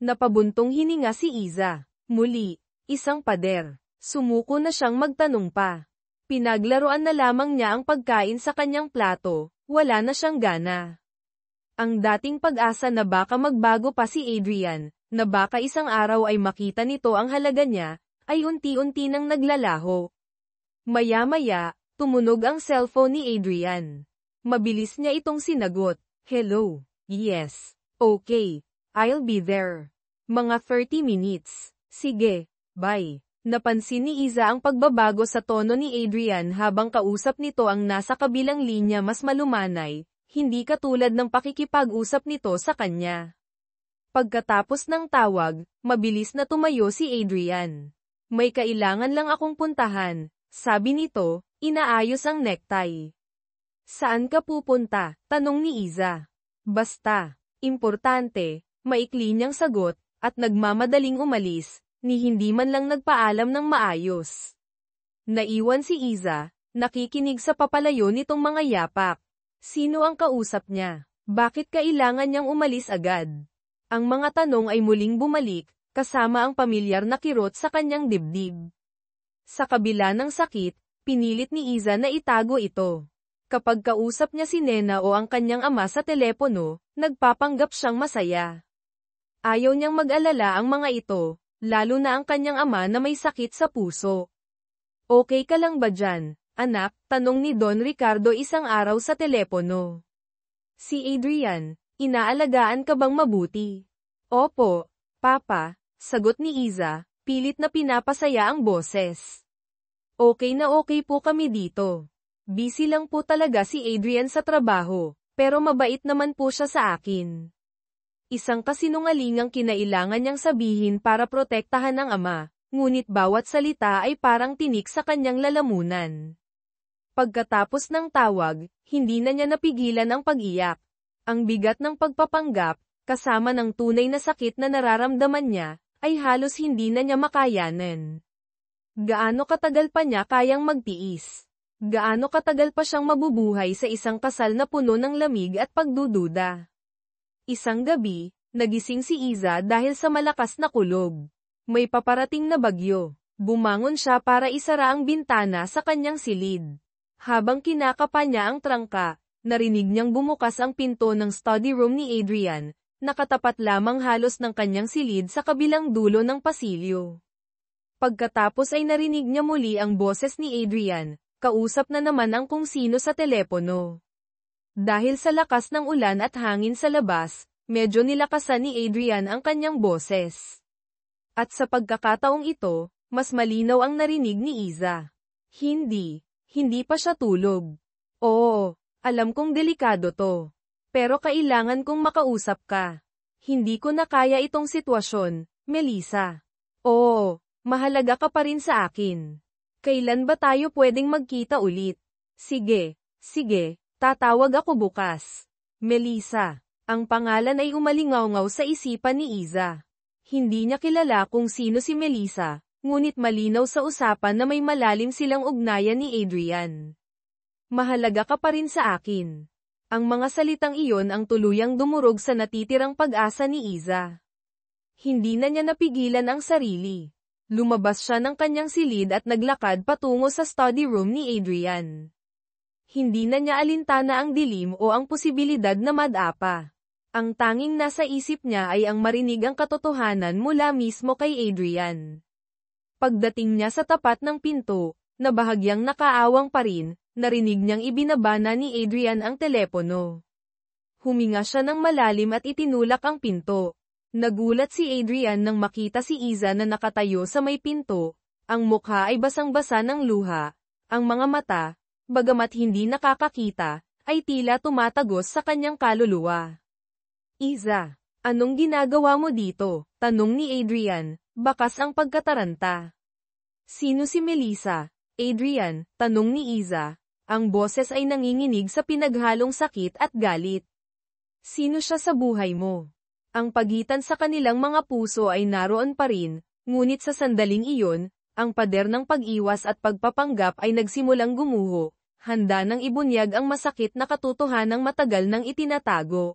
Napabuntong hininga si Iza. Muli, isang pader. Sumuko na siyang magtanong pa. Pinaglaruan na lamang niya ang pagkain sa kanyang plato, wala na siyang gana. Ang dating pag-asa na baka magbago pa si Adrian, na baka isang araw ay makita nito ang halaga niya, ay unti-unti nang naglalaho. Maya-maya, tumunog ang cellphone ni Adrian. Mabilis niya itong sinagot. "Hello, yes, okay, I'll be there. Mga 30 minutes. Sige, bye." Napansin ni Iza ang pagbabago sa tono ni Adrian habang kausap nito ang nasa kabilang linya mas malumanay, hindi katulad ng pakikipag-usap nito sa kanya. Pagkatapos ng tawag, mabilis na tumayo si Adrian. "May kailangan lang akong puntahan," sabi nito, inaayos ang necktie. "Saan ka pupunta?" tanong ni Iza. "Basta. Importante," maikli niyang sagot, at nagmamadaling umalis, ni hindi man lang nagpaalam ng maayos. Naiwan si Iza, nakikinig sa papalayo nitong mga yapak. Sino ang kausap niya? Bakit kailangan niyang umalis agad? Ang mga tanong ay muling bumalik, kasama ang pamilyar na kirot sa kanyang dibdib. Sa kabila ng sakit, pinilit ni Iza na itago ito. Kapag kausap niya si Nena o ang kanyang ama sa telepono, nagpapanggap siyang masaya. Ayaw niyang mag-alala ang mga ito, lalo na ang kanyang ama na may sakit sa puso. "Okay ka lang ba dyan, anak?" tanong ni Don Ricardo isang araw sa telepono. "Si Adrian, inaalagaan ka bang mabuti?" "Opo, Papa," sagot ni Iza, pilit na pinapasaya ang boses. Okay na okay po kami dito. Busy lang po talaga si Adrian sa trabaho, pero mabait naman po siya sa akin." Isang kasinungalingang kinailangan niyang sabihin para protektahan ang ama, ngunit bawat salita ay parang tinik sa kanyang lalamunan. Pagkatapos ng tawag, hindi na niya napigilan ang pag-iyak. Ang bigat ng pagpapanggap, kasama ng tunay na sakit na nararamdaman niya, ay halos hindi na niya makayanan. Gaano katagal pa niya kayang magtiis? Gaano katagal pa siyang mabubuhay sa isang kasal na puno ng lamig at pagdududa? Isang gabi, nagising si Iza dahil sa malakas na kulog. May paparating na bagyo. Bumangon siya para isara ang bintana sa kanyang silid. Habang kinakapa niya ang trangka, narinig niyang bumukas ang pinto ng study room ni Adrian, nakatapat lamang halos ng kanyang silid sa kabilang dulo ng pasilyo. Pagkatapos ay narinig niya muli ang boses ni Adrian, kausap na naman ang kung sino sa telepono. Dahil sa lakas ng ulan at hangin sa labas, medyo nilakasan ni Adrian ang kanyang boses. At sa pagkakataong ito, mas malinaw ang narinig ni Iza. Hindi pa siya tulog. "Oo, alam kong delikado to. Pero kailangan kong makausap ka. Hindi ko na kaya itong sitwasyon, Melissa. Oo, mahalaga ka pa rin sa akin. Kailan ba tayo pwedeng magkita ulit?" Sige. Tatawag ako bukas." Melissa. Ang pangalan ay umalingaw-ngaw sa isipan ni Iza. Hindi niya kilala kung sino si Melissa, ngunit malinaw sa usapan na may malalim silang ugnayan ni Adrian. "Mahalaga ka pa rin sa akin." Ang mga salitang iyon ang tuluyang dumurog sa natitirang pag-asa ni Iza. Hindi na niya napigilan ang sarili. Lumabas siya ng kanyang silid at naglakad patungo sa study room ni Adrian. Hindi na niya alintana ang dilim o ang posibilidad na madapa. Ang tanging nasa isip niya ay ang marinig ang katotohanan mula mismo kay Adrian. Pagdating niya sa tapat ng pinto, na bahagyang nakaawang pa rin, narinig niyang ibinabana ni Adrian ang telepono. Huminga siya ng malalim at itinulak ang pinto. Nagulat si Adrian nang makita si Iza na nakatayo sa may pinto. Ang mukha ay basang-basa ng luha. Ang mga mata, bagamat hindi nakakakita, ay tila tumatagos sa kanyang kaluluwa. Iza, anong ginagawa mo dito? Tanong ni Adrian, bakas ang pagkataranta. Sino si Melissa? Adrian, tanong ni Iza. Ang boses ay nanginginig sa pinaghalong sakit at galit. Sino siya sa buhay mo? Ang pagitan sa kanilang mga puso ay naroon pa rin, ngunit sa sandaling iyon, ang pader ng pag-iwas at pagpapanggap ay nagsimulang gumuho, handa nang ibunyag ang masakit na katotohanang matagal nang itinatago.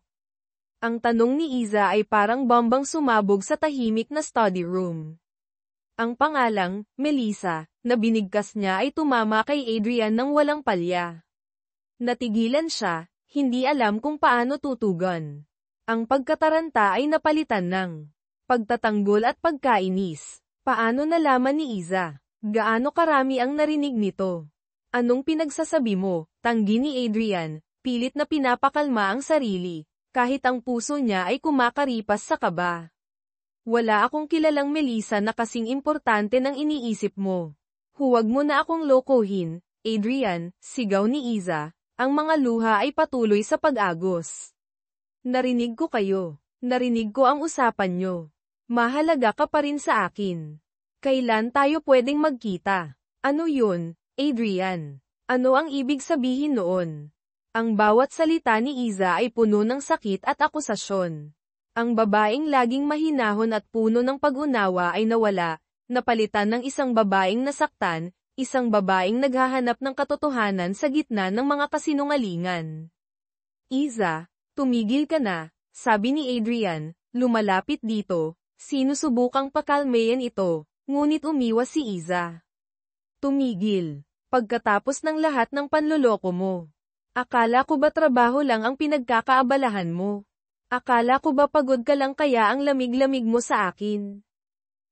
Ang tanong ni Iza ay parang bombang sumabog sa tahimik na study room. Ang pangalang, Melissa, na binigkas niya ay tumama kay Adrian nang walang palya. Natigilan siya, hindi alam kung paano tutugon. Ang pagkataranta ay napalitan ng pagtatanggol at pagkainis. Paano nalaman ni Iza? Gaano karami ang narinig nito? Anong pinagsasabi mo? Tanggi ni Adrian, pilit na pinapakalma ang sarili, kahit ang puso niya ay kumakaripas sa kaba. Wala akong kilalang Melissa na kasing importante ng iniisip mo. Huwag mo na akong lokohin, Adrian, sigaw ni Iza. Ang mga luha ay patuloy sa pag-agos. Narinig ko kayo. Narinig ko ang usapan nyo. Mahalaga ka pa rin sa akin. Kailan tayo pwedeng magkita? Ano yun, Adrian? Ano ang ibig sabihin noon? Ang bawat salita ni Iza ay puno ng sakit at akusasyon. Ang babaeng laging mahinahon at puno ng pag-unawa ay nawala, napalitan ng isang babaeng nasaktan, isang babaeng naghahanap ng katotohanan sa gitna ng mga kasinungalingan. Iza, tumigil ka na, sabi ni Adrian, lumalapit dito, sinusubukang pakalmayan ito, ngunit umiwas si Iza. Tumigil. Pagkatapos ng lahat ng panloloko mo. Akala ko ba trabaho lang ang pinagkakaabalahan mo? Akala ko ba pagod ka lang kaya ang lamig-lamig mo sa akin?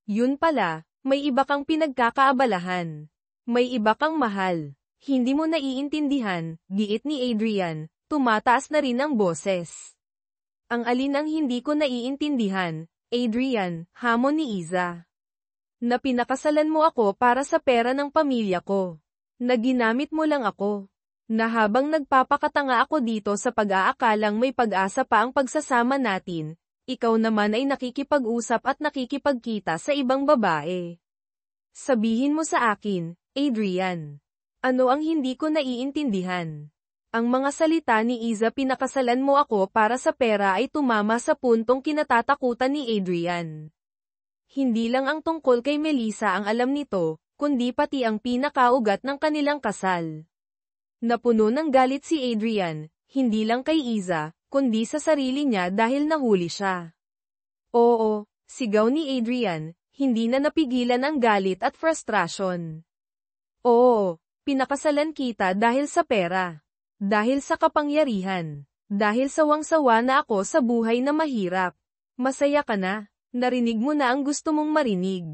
Yun pala, may iba kang pinagkakaabalahan. May iba kang mahal. Hindi mo naiintindihan, giit ni Adrian, tumataas na rin ang boses. Ang alin ang hindi ko naiintindihan, Adrian, hamon ni Iza. Na pinakasalan mo ako para sa pera ng pamilya ko. Na ginamit mo lang ako. Na habang nagpapakatanga ako dito sa pag-aakalang may pag-asa pa ang pagsasama natin, ikaw naman ay nakikipag-usap at nakikipagkita sa ibang babae. Sabihin mo sa akin, Adrian. Ano ang hindi ko naiintindihan? Ang mga salita ni Iza pinakasalan mo ako para sa pera ay tumama sa puntong kinatatakutan ni Adrian. Hindi lang ang tungkol kay Melissa ang alam nito, kundi pati ang pinakaugat ng kanilang kasal. Napuno ng galit si Adrian, hindi lang kay Iza, kundi sa sarili niya dahil nahuli siya. Oo, sigaw ni Adrian, hindi na napigilan ang galit at frustrasyon. Oo, pinakasalan kita dahil sa pera. Dahil sa kapangyarihan. Dahil sawang-sawa na ako sa buhay na mahirap. Masaya ka na. Narinig mo na ang gusto mong marinig.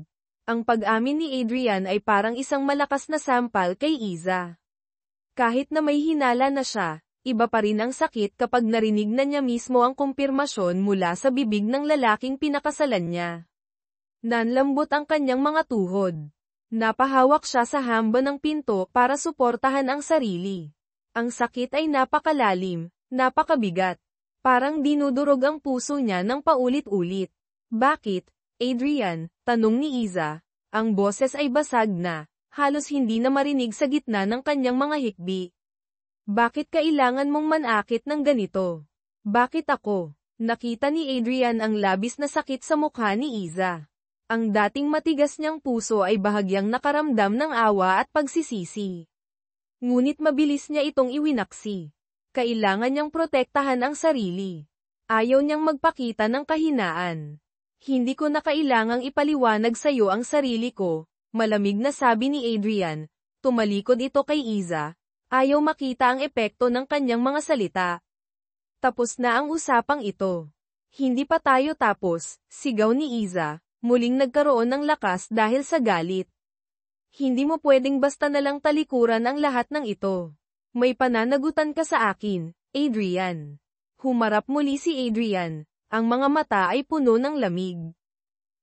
Ang pag-amin ni Adrian ay parang isang malakas na sampal kay Iza. Kahit na may hinala na siya, iba pa rin ang sakit kapag narinig na niya mismo ang kumpirmasyon mula sa bibig ng lalaking pinakasalan niya. Nanlambot ang kanyang mga tuhod. Napahawak siya sa hamba ng pinto para suportahan ang sarili. Ang sakit ay napakalalim, napakabigat. Parang dinudurog ang puso niya ng paulit-ulit. Bakit, Adrian? Tanong ni Iza. Ang boses ay basag na, halos hindi na marinig sa gitna ng kanyang mga hikbi. Bakit kailangan mong manakit ng ganito? Bakit ako? Nakita ni Adrian ang labis na sakit sa mukha ni Iza. Ang dating matigas niyang puso ay bahagyang nakaramdam ng awa at pagsisisi. Ngunit mabilis niya itong iwinaksi. Kailangan niyang protektahan ang sarili. Ayaw niyang magpakita ng kahinaan. Hindi ko na kailangang ipaliwanag sa'yo ang sarili ko, malamig na sabi ni Adrian. Tumalikod ito kay Iza. Ayaw makita ang epekto ng kanyang mga salita. Tapos na ang usapang ito. Hindi pa tayo tapos, sigaw ni Iza. Muling nagkaroon ng lakas dahil sa galit. Hindi mo pwedeng basta na lang talikuran ang lahat ng ito. May pananagutan ka sa akin, Adrian. Humarap muli si Adrian. Ang mga mata ay puno ng lamig.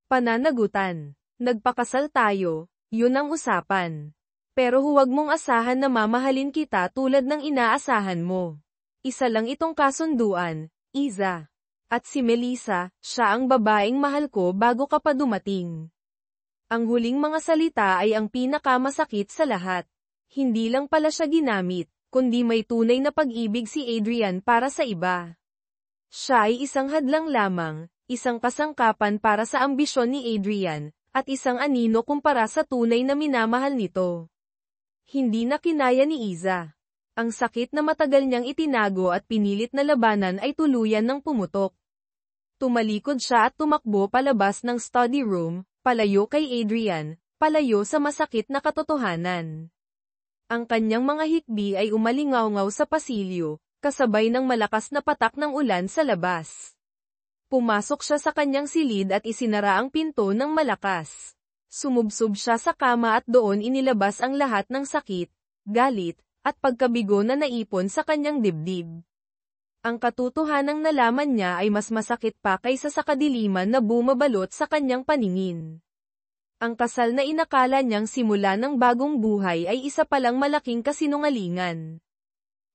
Pananagutan. Nagpakasal tayo, yun ang usapan. Pero huwag mong asahan na mamahalin kita tulad ng inaasahan mo. Isa lang itong kasunduan, Iza. At si Melissa, siya ang babaeng mahal ko bago ka pa dumating. Ang huling mga salita ay ang pinakamasakit sa lahat. Hindi lang pala siya ginamit, kundi may tunay na pag-ibig si Adrian para sa iba. Siya ay isang hadlang lamang, isang kasangkapan para sa ambisyon ni Adrian, at isang anino kumpara sa tunay na minamahal nito. Hindi na kinaya ni Iza. Ang sakit na matagal niyang itinago at pinilit na labanan ay tuluyan ng pumutok. Tumalikod siya at tumakbo palabas ng study room, palayo kay Adrian, palayo sa masakit na katotohanan. Ang kanyang mga hikbi ay umalingaw-ngaw sa pasilyo, kasabay ng malakas na patak ng ulan sa labas. Pumasok siya sa kanyang silid at isinara ang pinto ng malakas. Sumubsob siya sa kama at doon inilabas ang lahat ng sakit, galit, at pagkabigo na naipon sa kanyang dibdib. Ang katotohanang nalaman niya ay mas masakit pa kaysa sa kadiliman na bumabalot sa kanyang paningin. Ang kasal na inakala niyang simula ng bagong buhay ay isa palang malaking kasinungalingan.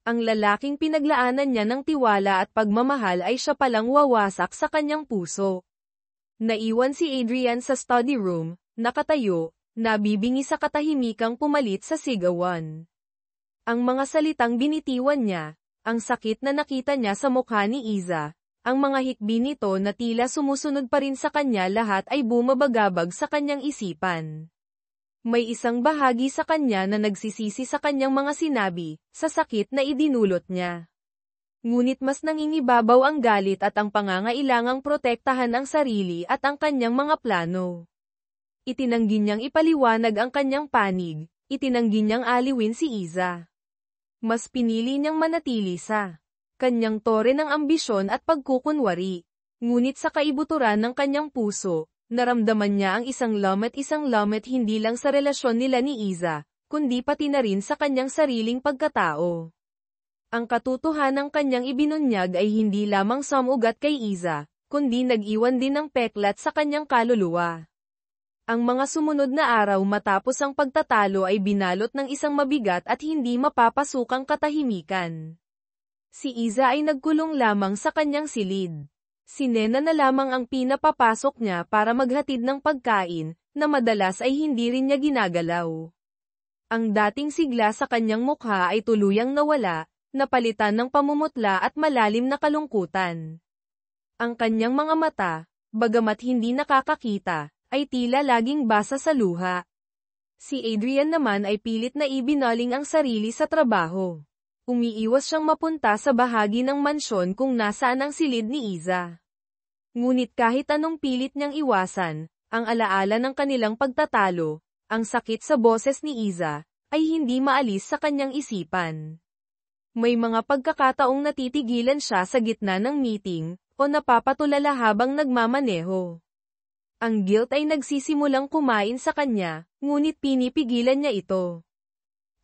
Ang lalaking pinaglaanan niya ng tiwala at pagmamahal ay siya palang wawasak sa kanyang puso. Naiwan si Adrian sa study room, nakatayo, nabibingi sa katahimikang pumalit sa sigawan. Ang mga salitang binitiwan niya, ang sakit na nakita niya sa mukha ni Iza, ang mga hikbi nito na tila sumusunod pa rin sa kanya lahat ay bumabagabag sa kanyang isipan. May isang bahagi sa kanya na nagsisisi sa kanyang mga sinabi, sa sakit na idinulot niya. Ngunit mas nangingibabaw ang galit at ang pangangailangang protektahan ang sarili at ang kanyang mga plano. Itinanggi niyang ipaliwanag ang kanyang panig, itinanggi niyang aliwin si Iza. Mas pinili niyang manatili sa kanyang tore ng ambisyon at pagkukunwari. Ngunit sa kaibuturan ng kanyang puso, naramdaman niya ang isang lamat hindi lang sa relasyon nila ni Iza, kundi pati na rin sa kanyang sariling pagkatao. Ang katotohanang kanyang ibinunyag ay hindi lamang sumugat kay Iza, kundi nag-iwan din ng peklat sa kanyang kaluluwa. Ang mga sumunod na araw matapos ang pagtatalo ay binalot ng isang mabigat at hindi mapapasukang katahimikan. Si Iza ay nagkulong lamang sa kanyang silid. Si Nena na lamang ang pinapapasok niya para maghatid ng pagkain, na madalas ay hindi rin niya ginagalaw. Ang dating sigla sa kanyang mukha ay tuluyang nawala, napalitan ng pamumutla at malalim na kalungkutan. Ang kanyang mga mata, bagamat hindi nakakakita, ay tila laging basa sa luha. Si Adrian naman ay pilit na ibinaling ang sarili sa trabaho. Umiiwas siyang mapunta sa bahagi ng mansyon kung nasaan ang silid ni Iza. Ngunit kahit anong pilit niyang iwasan, ang alaala ng kanilang pagtatalo, ang sakit sa boses ni Iza, ay hindi maalis sa kanyang isipan. May mga pagkakataong natitigilan siya sa gitna ng meeting, o napapatulala habang nagmamaneho. Ang guilt ay nagsisimulang kumain sa kanya, ngunit pinipigilan niya ito.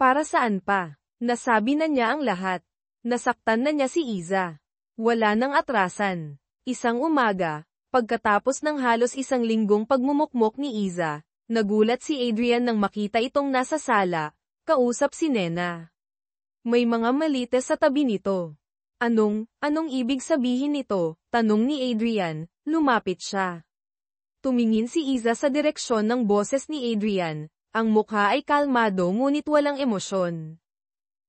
Para saan pa? Nasabi na niya ang lahat. Nasaktan na niya si Iza. Wala nang atrasan. Isang umaga, pagkatapos ng halos isang linggong pagmumukmok ni Iza, nagulat si Adrian nang makita itong nasa sala, kausap si Nena. May mga malites sa tabi nito. Anong ibig sabihin nito? Tanong ni Adrian, lumapit siya. Tumingin si Iza sa direksyon ng boses ni Adrian, ang mukha ay kalmado ngunit walang emosyon.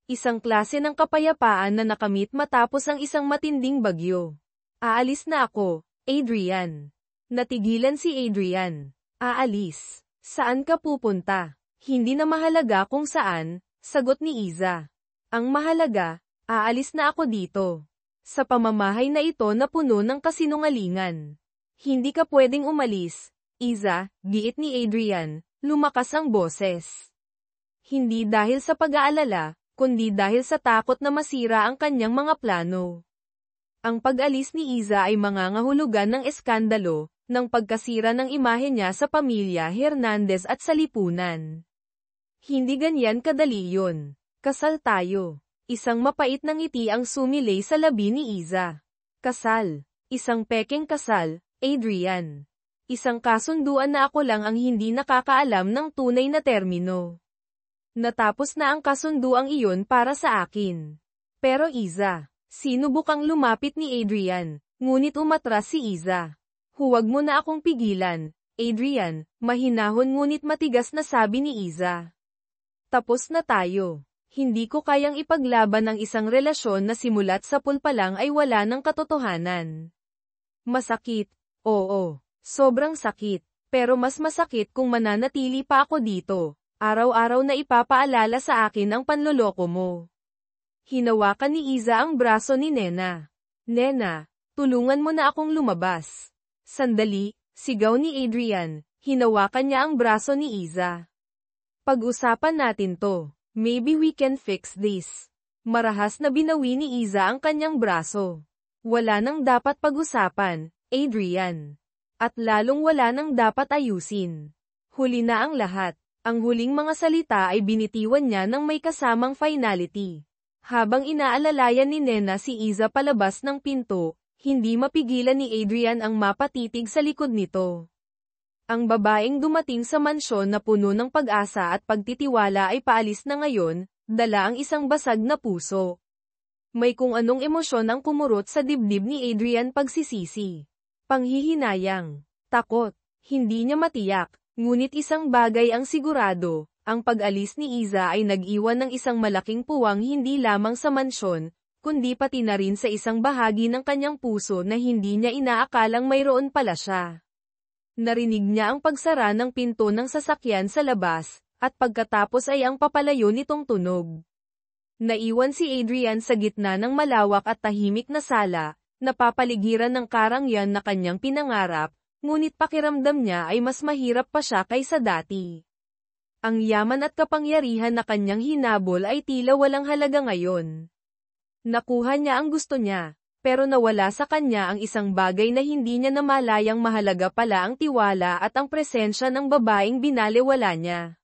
Isang klase ng kapayapaan na nakamit matapos ang isang matinding bagyo. Aalis na ako, Adrian. Natigilan si Adrian. Aalis. Saan ka pupunta? Hindi na mahalaga kung saan, sagot ni Iza. Ang mahalaga, aalis na ako dito. Sa pamamahay na ito na puno ng kasinungalingan. Hindi ka pwedeng umalis, Iza, giit ni Adrian, lumakas ang boses. Hindi dahil sa pag-aalala, kundi dahil sa takot na masira ang kanyang mga plano. Ang pag-alis ni Iza ay mangangahulugan ng eskandalo, ng pagkasira ng imahe niya sa pamilya Hernandez at sa lipunan. Hindi ganyan kadali yun. Kasal tayo. Isang mapait na ngiti ang sumilay sa labi ni Iza. Kasal. Isang pekeng kasal, Adrian. Isang kasunduan na ako lang ang hindi nakakaalam ng tunay na termino. Natapos na ang kasunduang iyon para sa akin. Pero Iza, sinubukang lumapit ni Adrian, ngunit umatras si Iza. Huwag mo na akong pigilan, Adrian, mahinahon ngunit matigas na sabi ni Iza. Tapos na tayo. Hindi ko kayang ipaglaban ang isang relasyon na simulat sa pool pa lang ay wala ng katotohanan. Masakit, oo, sobrang sakit, pero mas masakit kung mananatili pa ako dito, araw-araw na ipapaalala sa akin ang panloloko mo. Hinawakan ni Iza ang braso ni Nena. Nena, tulungan mo na akong lumabas. Sandali, sigaw ni Adrian, hinawakan niya ang braso ni Iza. Pag-usapan natin to. Maybe we can fix this. Marahas na binawi ni Iza ang kanyang braso. Wala nang dapat pag-usapan, Adrian. At lalong wala nang dapat ayusin. Huli na ang lahat. Ang huling mga salita ay binitiwan niya ng may kasamang finality. Habang inaalalayan ni Nena si Iza palabas ng pinto, hindi mapigilan ni Adrian ang mapatitig sa likod nito. Ang babaeng dumating sa mansyon na puno ng pag-asa at pagtitiwala ay paalis na ngayon, dala ang isang basag na puso. May kung anong emosyon ang kumurot sa dibdib ni Adrian pagsisisi. Panghihinayang, takot, hindi niya matiyak, ngunit isang bagay ang sigurado, ang pag-alis ni Iza ay nag-iwan ng isang malaking puwang hindi lamang sa mansyon, kundi pati na rin sa isang bahagi ng kanyang puso na hindi niya inaakalang mayroon pala siya. Narinig niya ang pagsara ng pinto ng sasakyan sa labas, at pagkatapos ay ang papalayo nitong tunog. Naiwan si Adrian sa gitna ng malawak at tahimik na sala, napapaligiran ng karangyan na kanyang pinangarap, ngunit pakiramdam niya ay mas mahirap pa siya kaysa dati. Ang yaman at kapangyarihan na kanyang hinabol ay tila walang halaga ngayon. Nakuha niya ang gusto niya. Pero nawala sa kanya ang isang bagay na hindi niya namalayang mahalaga pala ang tiwala at ang presensya ng babaeng binalewala niya.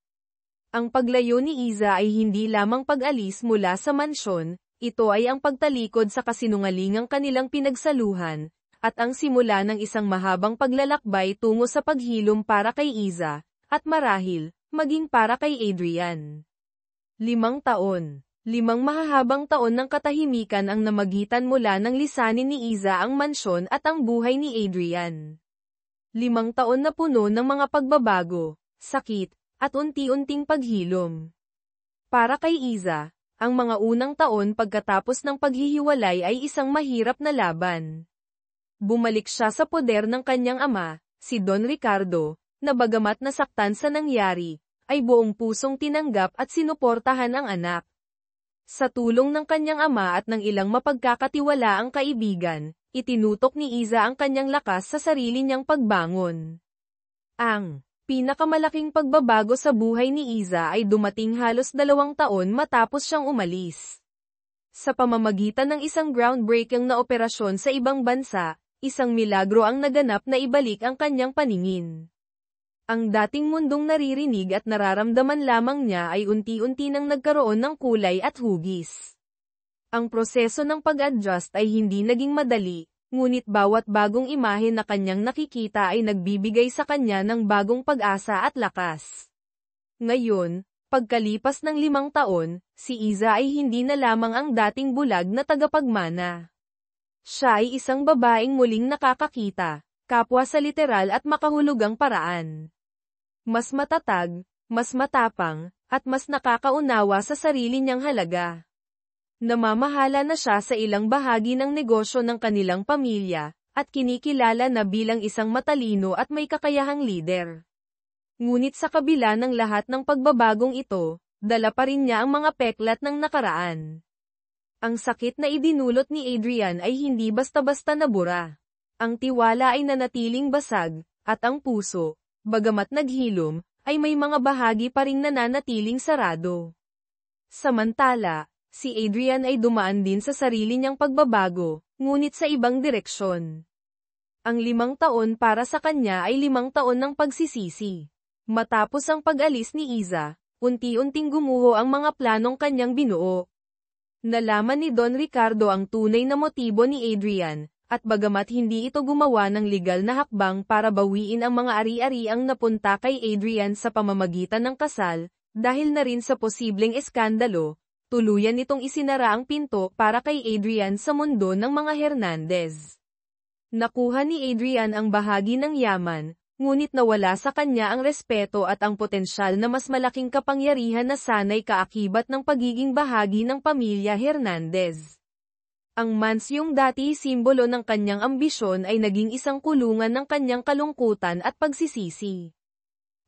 Ang paglayo ni Iza ay hindi lamang pag-alis mula sa mansyon, ito ay ang pagtalikod sa kasinungalingang kanilang pinagsaluhan, at ang simula ng isang mahabang paglalakbay tungo sa paghilom para kay Iza, at marahil, maging para kay Adrian. 5 taon. 5 mahahabang taon ng katahimikan ang namagitan mula nang lisanin ni Iza ang mansyon at ang buhay ni Adrian. 5 taon na puno ng mga pagbabago, sakit, at unti-unting paghilom. Para kay Iza, ang mga unang taon pagkatapos ng paghihiwalay ay isang mahirap na laban. Bumalik siya sa poder ng kanyang ama, si Don Ricardo, na bagamat nasaktan sa nangyari, ay buong pusong tinanggap at sinuportahan ang anak. Sa tulong ng kanyang ama at ng ilang mapagkakatiwalaang kaibigan, itinutok ni Iza ang kanyang lakas sa sarili niyang pagbangon. Ang pinakamalaking pagbabago sa buhay ni Iza ay dumating halos 2 taon matapos siyang umalis. Sa pamamagitan ng isang groundbreaking na operasyon sa ibang bansa, isang milagro ang naganap na ibalik ang kanyang paningin. Ang dating mundong naririnig at nararamdaman lamang niya ay unti-unti nang nagkaroon ng kulay at hugis. Ang proseso ng pag-adjust ay hindi naging madali, ngunit bawat bagong imahe na kanyang nakikita ay nagbibigay sa kanya ng bagong pag-asa at lakas. Ngayon, pagkalipas ng 5 taon, si Iza ay hindi na lamang ang dating bulag na tagapagmana. Siya ay isang babaeng muling nakakakita, kapwa sa literal at makahulugang paraan. Mas matatag, mas matapang, at mas nakakaunawa sa sarili niyang halaga. Namamahala na siya sa ilang bahagi ng negosyo ng kanilang pamilya, at kinikilala na bilang isang matalino at may kakayahang lider. Ngunit sa kabila ng lahat ng pagbabagong ito, dala pa rin niya ang mga peklat ng nakaraan. Ang sakit na idinulot ni Adrian ay hindi basta-basta nabura. Ang tiwala ay nanatiling basag, at ang puso, bagamat naghilom, ay may mga bahagi pa ring nananatiling sarado. Samantala, si Adrian ay dumaan din sa sarili niyang pagbabago, ngunit sa ibang direksyon. Ang 5 taon para sa kanya ay 5 taon ng pagsisisi. Matapos ang pag-alis ni Iza, unti-unting gumuho ang mga planong kanyang binuo. Nalaman ni Don Ricardo ang tunay na motibo ni Adrian, at bagamat hindi ito gumawa ng legal na hakbang para bawiin ang mga ari-ariang napunta kay Adrian sa pamamagitan ng kasal, dahil na rin sa posibleng eskandalo, tuluyan itong isinara ang pinto para kay Adrian sa mundo ng mga Hernandez. Nakuha ni Adrian ang bahagi ng yaman, ngunit nawala sa kanya ang respeto at ang potensyal na mas malaking kapangyarihan na sana'y kaakibat ng pagiging bahagi ng pamilya Hernandez. Ang mansyong dati simbolo ng kanyang ambisyon ay naging isang kulungan ng kanyang kalungkutan at pagsisisi.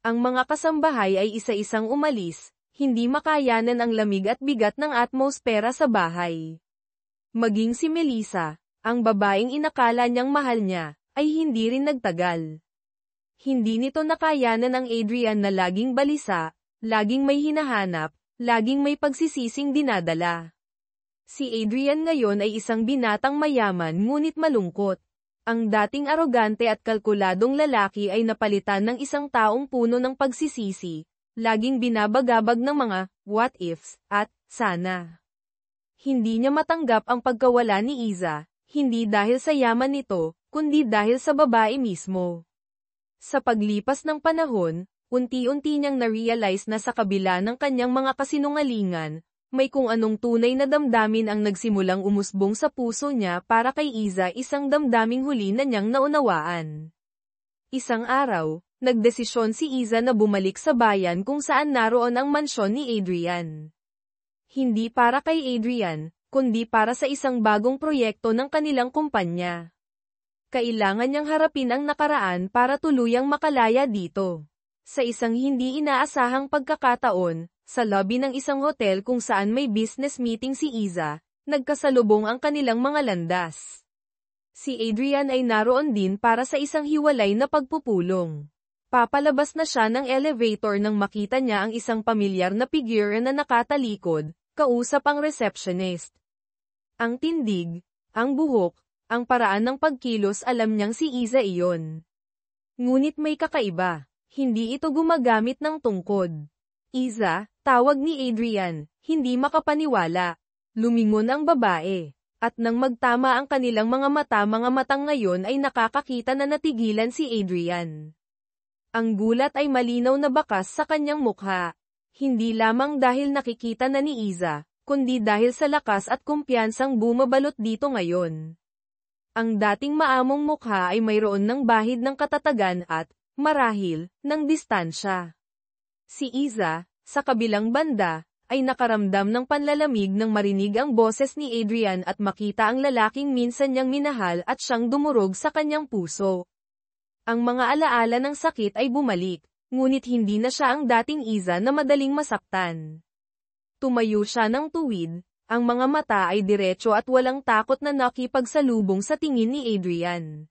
Ang mga kasambahay ay isa-isang umalis, hindi makayanan ang lamig at bigat ng atmosfera sa bahay. Maging si Melissa, ang babaeng inakala niyang mahal niya, ay hindi rin nagtagal. Hindi nito nakayanan ang Adrian na laging balisa, laging may hinahanap, laging may pagsisising dinadala. Si Adrian ngayon ay isang binatang mayaman ngunit malungkot. Ang dating arogante at kalkuladong lalaki ay napalitan ng isang taong puno ng pagsisisi, laging binabagabag ng mga what ifs at sana. Hindi niya matanggap ang pagkawala ni Iza, hindi dahil sa yaman nito, kundi dahil sa babae mismo. Sa paglipas ng panahon, unti-unti niyang na-realize na sa kabila ng kanyang mga kasinungalingan, may kung anong tunay na damdamin ang nagsimulang umusbong sa puso niya para kay Iza, isang damdaming huli na niyang naunawaan. Isang araw, nagdesisyon si Iza na bumalik sa bayan kung saan naroon ang mansyon ni Adrian. Hindi para kay Adrian, kundi para sa isang bagong proyekto ng kanilang kumpanya. Kailangan niyang harapin ang nakaraan para tuluyang makalaya dito. Sa isang hindi inaasahang pagkakataon, sa lobby ng isang hotel kung saan may business meeting si Iza, nagkasalubong ang kanilang mga landas. Si Adrian ay naroon din para sa isang hiwalay na pagpupulong. Papalabas na siya ng elevator nang makita niya ang isang pamilyar na figure na nakatalikod, kausap ang receptionist. Ang tindig, ang buhok, ang paraan ng pagkilos, alam niyang si Iza iyon. Ngunit may kakaiba, hindi ito gumagamit ng tungkod. Iza, tawag ni Adrian, hindi makapaniwala. Lumingon ang babae. At nang magtama ang kanilang mga matang ngayon ay nakakakita na natigilan si Adrian. Ang gulat ay malinaw na bakas sa kanyang mukha. Hindi lamang dahil nakikita na ni Iza, kundi dahil sa lakas at kumpiyansang bumabalot dito ngayon. Ang dating maamong mukha ay mayroon ng bahid ng katatagan at, marahil, ng distansya. Si Iza, sa kabilang banda, ay nakaramdam ng panlalamig nang marinig ang boses ni Adrian at makita ang lalaking minsan niyang minahal at siyang dumurog sa kanyang puso. Ang mga alaala ng sakit ay bumalik, ngunit hindi na siya ang dating Iza na madaling masaktan. Tumayo siya ng tuwid, ang mga mata ay diretso at walang takot na nakipagsalubong sa tingin ni Adrian.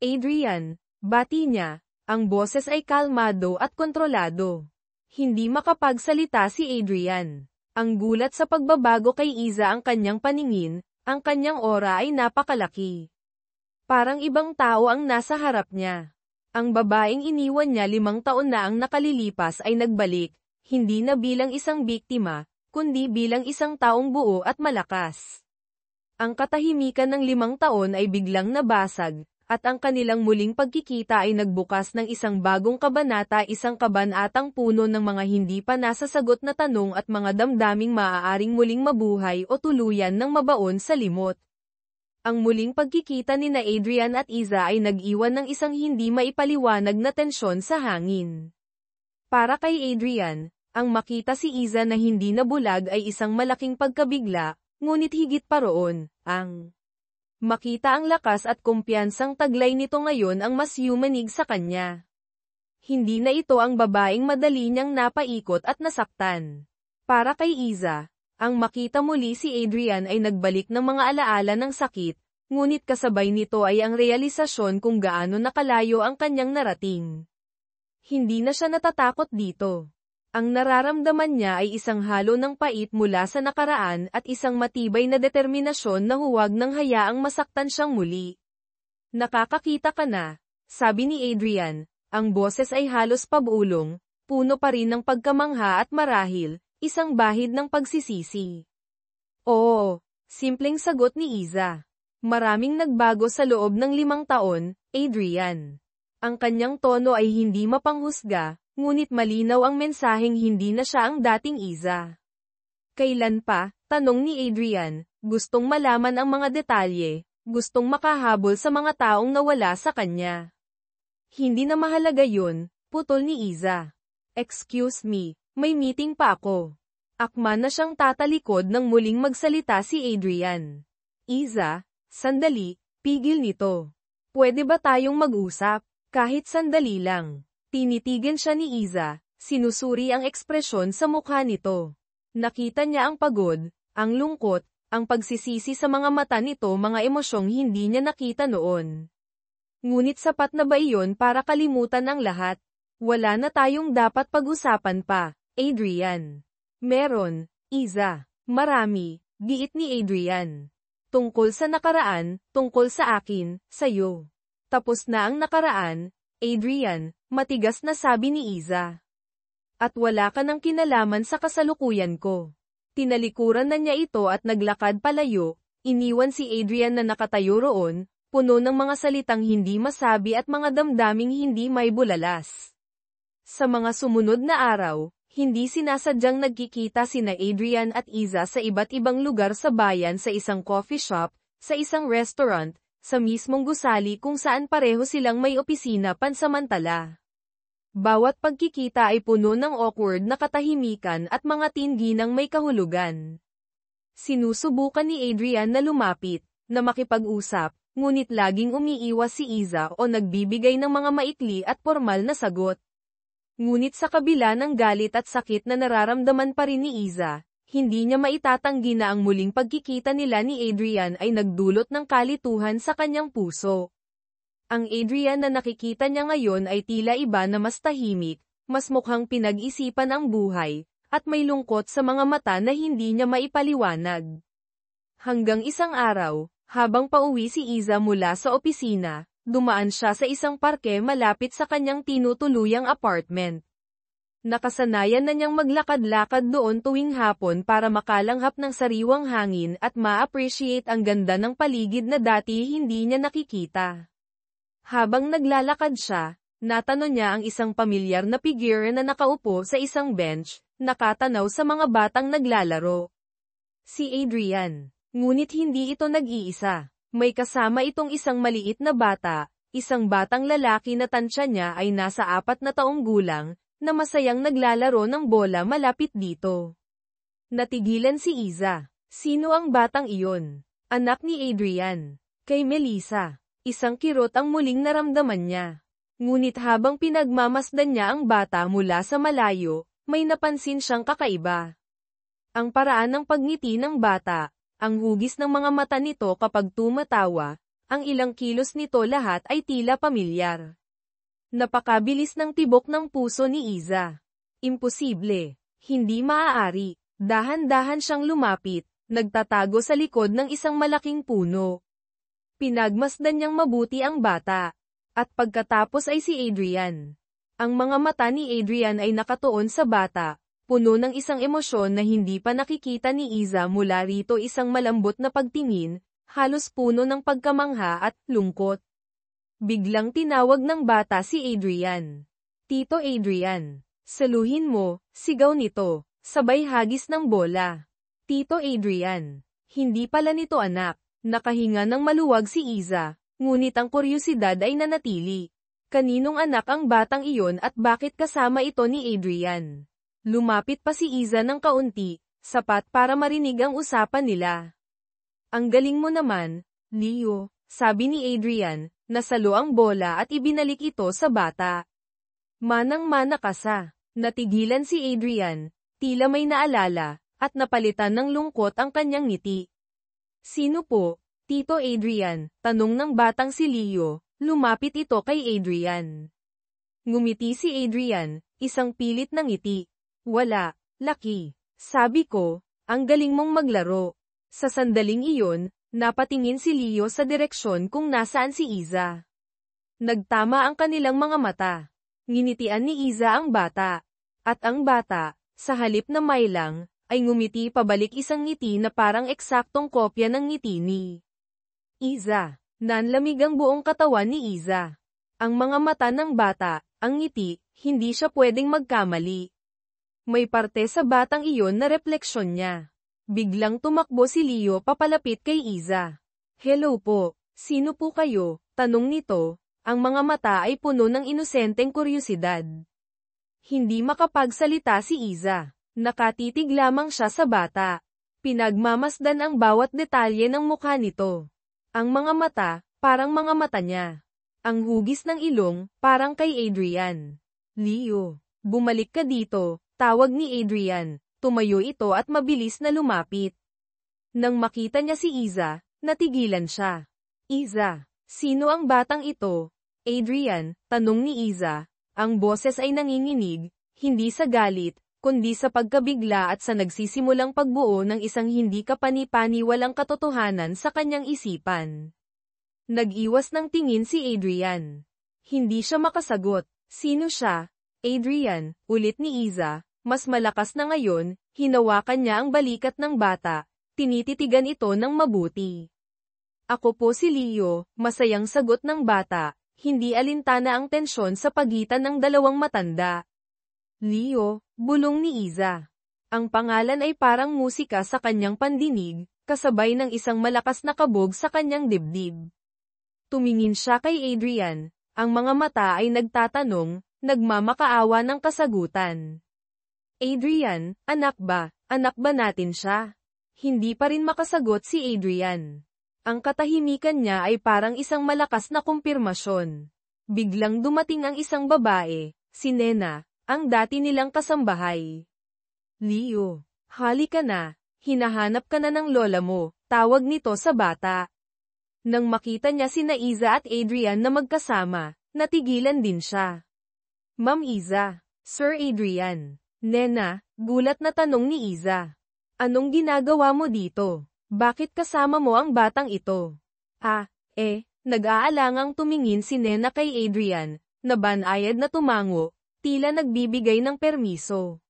Adrian, bati niya, ang boses ay kalmado at kontrolado. Hindi makapagsalita si Adrian. Ang gulat sa pagbabago kay Iza ang kanyang paningin, ang kanyang aura ay napakalaki. Parang ibang tao ang nasa harap niya. Ang babaeng iniwan niya 5 taon na ang nakalilipas ay nagbalik, hindi na bilang isang biktima, kundi bilang isang taong buo at malakas. Ang katahimikan ng 5 taon ay biglang nabasag, at ang kanilang muling pagkikita ay nagbukas ng isang bagong kabanata, isang kabanatang puno ng mga hindi pa nasasagot na tanong at mga damdaming maaaring muling mabuhay o tuluyan ng mabaon sa limot. Ang muling pagkikita ni na Adrian at Iza ay nag-iwan ng isang hindi maipaliwanag na tensyon sa hangin. Para kay Adrian, ang makita si Iza na hindi nabulag ay isang malaking pagkabigla, ngunit higit pa roon, ang makita ang lakas at kumpiyansang taglay nito ngayon ang mas yumanig sa kanya. Hindi na ito ang babaeng madali niyang napaikot at nasaktan. Para kay Iza, ang makita muli si Adrian ay nagbalik ng mga alaala ng sakit, ngunit kasabay nito ay ang realisasyon kung gaano nakalayo ang kanyang narating. Hindi na siya natatakot dito. Ang nararamdaman niya ay isang halo ng pait mula sa nakaraan at isang matibay na determinasyon na huwag nang hayaang masaktan siyang muli. Nakakakita ka na, sabi ni Adrian, ang boses ay halos pabulong, puno pa rin ng pagkamangha at marahil, isang bahid ng pagsisisi. Oo, simpleng sagot ni Iza. Maraming nagbago sa loob ng 5 taon, Adrian. Ang kanyang tono ay hindi mapanghusga, ngunit malinaw ang mensaheng hindi na siya ang dating Iza. Kailan pa, tanong ni Adrian, gustong malaman ang mga detalye, gustong makahabol sa mga taong nawala sa kanya. Hindi na mahalaga yun, putol ni Iza. Excuse me, may meeting pa ako. Akma na siyang tatalikod nang muling magsalita si Adrian. Iza, sandali, pigil nito. Pwede ba tayong mag-usap? Kahit sandali lang. Tinitigan siya ni Iza, sinusuri ang ekspresyon sa mukha nito. Nakita niya ang pagod, ang lungkot, ang pagsisisi sa mga mata nito, mga emosyong hindi niya nakita noon. Ngunit sapat na ba iyon para kalimutan ang lahat? Wala na tayong dapat pag-usapan pa, Adrian. Meron, Iza. Marami, giit ni Adrian. Tungkol sa nakaraan, tungkol sa akin, sayo. Tapos na ang nakaraan, Adrian, matigas na sabi ni Iza. At wala ka ng kinalaman sa kasalukuyan ko. Tinalikuran na niya ito at naglakad palayo, iniwan si Adrian na nakatayo roon, puno ng mga salitang hindi masabi at mga damdaming hindi may bulalas. Sa mga sumunod na araw, hindi sinasadyang nagkikita sina Adrian at Iza sa iba't ibang lugar sa bayan, sa isang coffee shop, sa isang restaurant, sa mismong gusali kung saan pareho silang may opisina pansamantala. Bawat pagkikita ay puno ng awkward na katahimikan at mga tingginang may kahulugan. Sinusubukan ni Adrian na lumapit, na makipag-usap, ngunit laging umiiwas si Iza o nagbibigay ng mga maikli at formal na sagot. Ngunit sa kabila ng galit at sakit na nararamdaman pa rin ni Iza, hindi niya maitatanggi na ang muling pagkikita nila ni Adrian ay nagdulot ng kalituhan sa kanyang puso. Ang Adrian na nakikita niya ngayon ay tila iba, na mas tahimik, mas mukhang pinag-isipan ang buhay, at may lungkot sa mga mata na hindi niya maipaliwanag. Hanggang isang araw, habang pauwi si Iza mula sa opisina, dumaan siya sa isang parke malapit sa kanyang tinutuluyang apartment. Nakasanayan na niyang maglakad-lakad doon tuwing hapon para makalanghap ng sariwang hangin at ma-appreciate ang ganda ng paligid na dati hindi niya nakikita. Habang naglalakad siya, natanong niya ang isang pamilyar na figure na nakaupo sa isang bench, nakatanaw sa mga batang naglalaro. Si Adrian. Ngunit hindi ito nag-iisa. May kasama itong isang maliit na bata, isang batang lalaki na tansya niya ay nasa 4 na taong gulang, na masayang naglalaro ng bola malapit dito. Natigilan si Iza. Sino ang batang iyon? Anak ni Adrian. Kay Melissa. Isang kirot ang muling naramdaman niya. Ngunit habang pinagmamasdan niya ang bata mula sa malayo, may napansin siyang kakaiba. Ang paraan ng pagngiti ng bata, ang hugis ng mga mata nito kapag tumatawa, ang ilang kilos nito, lahat ay tila pamilyar. Napakabilis ng tibok ng puso ni Iza. Imposible. Hindi maaari. Dahan-dahan siyang lumapit, nagtatago sa likod ng isang malaking puno. Pinagmasdan niyang mabuti ang bata. At pagkatapos ay si Adrian. Ang mga mata ni Adrian ay nakatuon sa bata, puno ng isang emosyon na hindi pa nakikita ni Iza mula rito, isang malambot na pagtingin, halos puno ng pagkamangha at lungkot. Biglang tinawag ng bata si Adrian. Tito Adrian, saluhin mo, sigaw nito, sabay hagis ng bola. Tito Adrian, hindi pala nito anak. Nakahinga ng maluwag si Iza, ngunit ang kuryosidad ay nanatili. Kaninong anak ang batang iyon at bakit kasama ito ni Adrian? Lumapit pa si Iza ng kaunti, sapat para marinig ang usapan nila. Ang galing mo naman, Leo, sabi ni Adrian, nasalo ang bola at ibinalik ito sa bata. Manang-mana ka sa. Natigilan si Adrian, tila may naalala, at napalitan ng lungkot ang kanyang ngiti. Sino po? Tito Adrian, tanong ng batang si Leo, lumapit ito kay Adrian. Ngumiti si Adrian, isang pilit ng ngiti. Wala, Lucky. Sabi ko, ang galing mong maglaro. Sa sandaling iyon, napatingin si Leo sa direksyon kung nasaan si Iza. Nagtama ang kanilang mga mata. Nginitian ni Iza ang bata. At ang bata, sa halip na mailang, ay ngumiti pabalik isang ngiti na parang eksaktong kopya ng ngiti ni Iza. Nanlamig ang buong katawan ni Iza. Ang mga mata ng bata, ang ngiti, hindi siya pwedeng magkamali. May parte sa batang iyon na refleksyon niya. Biglang tumakbo si Leo papalapit kay Iza. Hello po, sino po kayo? Tanong nito, ang mga mata ay puno ng inosenteng kuryosidad. Hindi makapagsalita si Iza. Nakatitig lamang siya sa bata. Pinagmamasdan ang bawat detalye ng mukha nito. Ang mga mata, parang mga mata niya. Ang hugis ng ilong, parang kay Adrian. Leo, bumalik ka dito. Tawag ni Adrian, tumayo ito at mabilis na lumapit. Nang makita niya si Iza, natigilan siya. Iza, sino ang batang ito? Adrian, tanong ni Iza. Ang boses ay nanginginig, hindi sa galit, kundi sa pagkabigla at sa nagsisimulang pagbuo ng isang hindi kapani-paniwalang katotohanan sa kanyang isipan. Nag-iwas ng tingin si Adrian. Hindi siya makasagot. Sino siya? Adrian, ulit ni Iza. Mas malakas na ngayon, hinawakan niya ang balikat ng bata, tinititigan ito ng mabuti. Ako po si Leo, masayang sagot ng bata, hindi alintana ang tensyon sa pagitan ng dalawang matanda. Leo, bulong ni Iza. Ang pangalan ay parang musika sa kanyang pandinig, kasabay ng isang malakas na kabog sa kanyang dibdib. Tumingin siya kay Adrian, ang mga mata ay nagtatanong, nagmamakaawa ng kasagutan. Adrian, anak ba natin siya? Hindi pa rin makasagot si Adrian. Ang katahimikan niya ay parang isang malakas na kumpirmasyon. Biglang dumating ang isang babae, si Nena, ang dati nilang kasambahay. Leo, halika na, hinahanap ka na ng lola mo, tawag nito sa bata. Nang makita niya sina Iza at Adrian na magkasama, natigilan din siya. Ma'am Iza, Sir Adrian. Nena, gulat na tanong ni Iza. Anong ginagawa mo dito? Bakit kasama mo ang batang ito? Nag-aalangang tumingin si Nena kay Adrian, na banayad na tumango, tila nagbibigay ng permiso.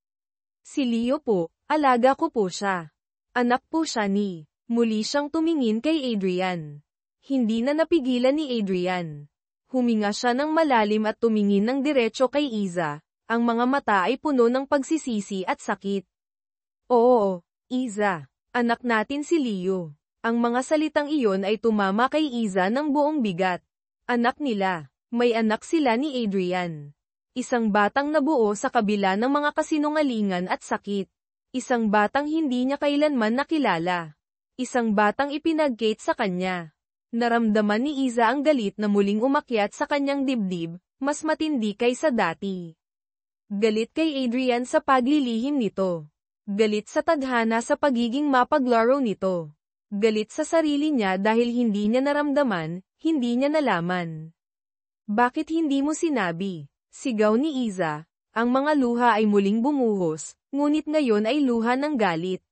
Si Leo po, alaga ko po siya. Anak po siya ni. Muli siyang tumingin kay Adrian. Hindi na napigilan ni Adrian. Huminga siya ng malalim at tumingin ng diretso kay Iza. Ang mga mata ay puno ng pagsisisi at sakit. Oo, Iza. Anak natin si Leo. Ang mga salitang iyon ay tumama kay Iza ng buong bigat. Anak nila. May anak sila ni Adrian. Isang batang nabuo sa kabila ng mga kasinungalingan at sakit. Isang batang hindi niya kailanman nakilala. Isang batang ipinag-gate sa kanya. Naramdaman ni Iza ang galit na muling umakyat sa kanyang dibdib, mas matindi kaysa dati. Galit kay Adrian sa paglilihim nito. Galit sa tadhana sa pagiging mapaglaro nito. Galit sa sarili niya dahil hindi niya naramdaman, hindi niya nalaman. Bakit hindi mo sinabi? Sigaw ni Iza. Ang mga luha ay muling bumuhos, ngunit ngayon ay luha ng galit.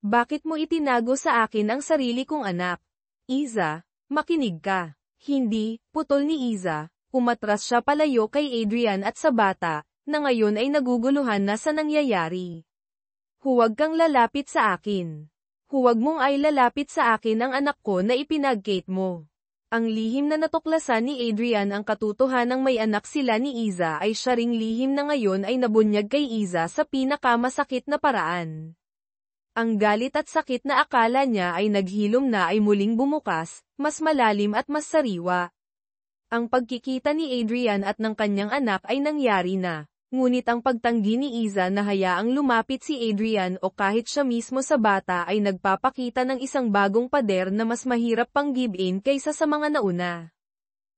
Bakit mo itinago sa akin ang sarili kong anak? Iza, makinig ka. Hindi, putol ni Iza. Umatras siya palayo kay Adrian at sa bata, na ngayon ay naguguluhan na sa nangyayari. Huwag kang lalapit sa akin. Huwag mong ay lalapit sa akin ang anak ko na ipinag-gate mo. Ang lihim na natuklasan ni Adrian ang katotohanang may anak sila ni Iza ay siya ring lihim na ngayon ay nabunyag kay Iza sa pinakamasakit na paraan. Ang galit at sakit na akala niya ay naghilom na ay muling bumukas, mas malalim at mas sariwa. Ang pagkikita ni Adrian at ng kanyang anak ay nangyari na. Ngunit ang pagtanggi ni Iza na hayaang lumapit si Adrian o kahit siya mismo sa bata ay nagpapakita ng isang bagong pader na mas mahirap pang give-in kaysa sa mga nauna.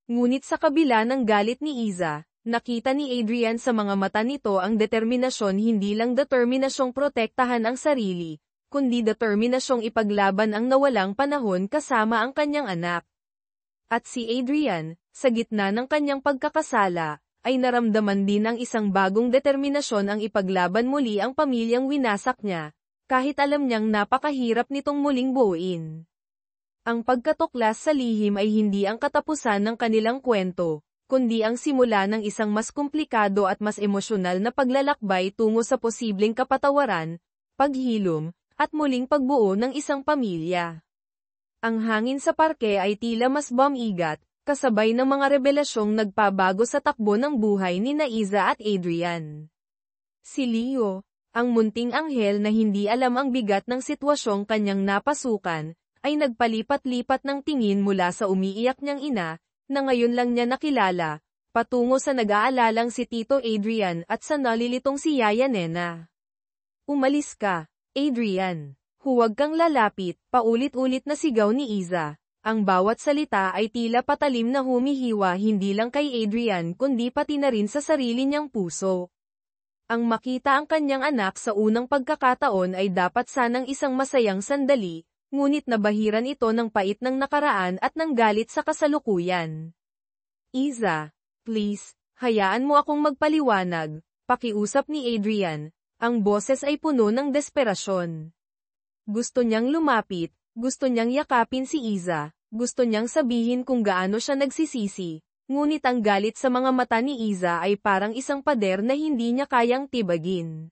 Ngunit sa kabila ng galit ni Iza, nakita ni Adrian sa mga mata nito ang determinasyon, hindi lang determinasyong protektahan ang sarili, kundi determinasyong ipaglaban ang nawalang panahon kasama ang kanyang anak. At si Adrian, sa gitna ng kanyang pagkakasala, ay naramdaman din ang isang bagong determinasyon ang ipaglaban muli ang pamilyang winasak niya, kahit alam niyang napakahirap nitong muling buuin. Ang pagkatuklas sa lihim ay hindi ang katapusan ng kanilang kwento, kundi ang simula ng isang mas komplikado at mas emosyonal na paglalakbay tungo sa posibleng kapatawaran, paghilom, at muling pagbuo ng isang pamilya. Ang hangin sa parke ay tila mas bumigat, kasabay ng mga revelasyong nagpabago sa takbo ng buhay ni Naiza at Adrian. Si Leo, ang munting anghel na hindi alam ang bigat ng sitwasyong kanyang napasukan, ay nagpalipat-lipat ng tingin mula sa umiiyak niyang ina, na ngayon lang niya nakilala, patungo sa nag-aalalang si Tito Adrian at sa nalilitong si Yaya Nena. Umalis ka, Adrian. Huwag kang lalapit, paulit-ulit na sigaw ni Iza. Ang bawat salita ay tila patalim na humihiwa hindi lang kay Adrian kundi pati na rin sa sarili niyang puso. Ang makita ang kanyang anak sa unang pagkakataon ay dapat sanang isang masayang sandali, ngunit nabahiran ito ng pait ng nakaraan at ng galit sa kasalukuyan. Iza, please, hayaan mo akong magpaliwanag, pakiusap ni Adrian. Ang boses ay puno ng desperasyon. Gusto niyang lumapit, gusto niyang yakapin si Iza, gusto niyang sabihin kung gaano siya nagsisisi, ngunit ang galit sa mga mata ni Iza ay parang isang pader na hindi niya kayang tibagin.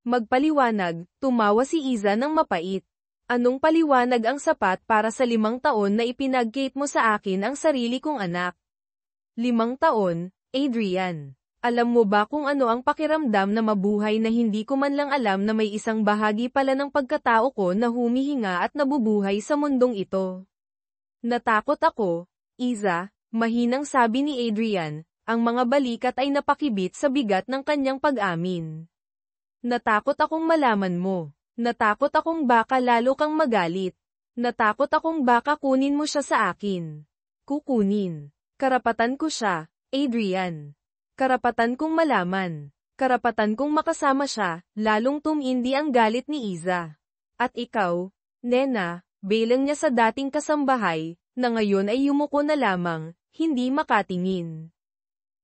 Magpaliwanag, tumawa si Iza ng mapait. Anong paliwanag ang sapat para sa 5 taon na ipinag-gate mo sa akin ang sarili kong anak? 5 taon, Adrian. Alam mo ba kung ano ang pakiramdam na mabuhay na hindi ko man lang alam na may isang bahagi pala ng pagkatao ko na humihinga at nabubuhay sa mundong ito? Natakot ako, Iza, mahinang sabi ni Adrian, ang mga balikat ay napakibit sa bigat ng kanyang pag-amin. Natakot akong malaman mo. Natakot akong baka lalo kang magalit. Natakot akong baka kunin mo siya sa akin. Kukunin. Karapatan ko siya, Adrian. Karapatan kong malaman. Karapatan kong makasama siya, lalong tumindi ang galit ni Iza. At ikaw, Nena, bilang niya sa dating kasambahay, na ngayon ay yumuko na lamang, hindi makatingin.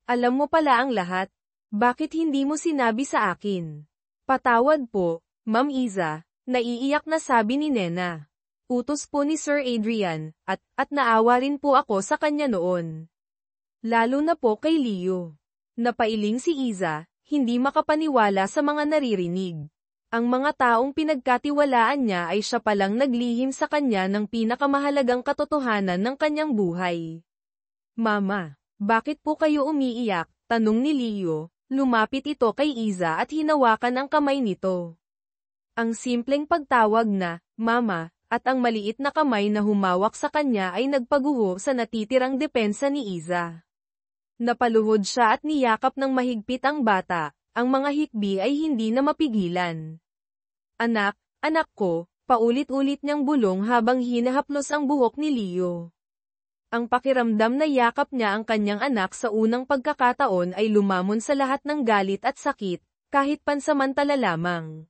Alam mo pala ang lahat. Bakit hindi mo sinabi sa akin? Patawad po, Ma'am Iza, naiiyak na sabi ni Nena. Utos po ni Sir Adrian, at naawa rin po ako sa kanya noon. Lalo na po kay Leo. Napailing si Iza, hindi makapaniwala sa mga naririnig. Ang mga taong pinagkatiwalaan niya ay siya palang naglihim sa kanya ng pinakamahalagang katotohanan ng kanyang buhay. Mama, bakit po kayo umiiyak? Tanong ni Leo, lumapit ito kay Iza at hinawakan ang kamay nito. Ang simpleng pagtawag na, Mama, at ang maliit na kamay na humawak sa kanya ay nagpaguho sa natitirang depensa ni Iza. Napaluhod siya at niyakap ng mahigpit ang bata, ang mga hikbi ay hindi na mapigilan. Anak, anak ko, paulit-ulit niyang bulong habang hinahaplos ang buhok ni Leo. Ang pakiramdam na yakap niya ang kanyang anak sa unang pagkakataon ay lumamon sa lahat ng galit at sakit, kahit pansamantala lamang.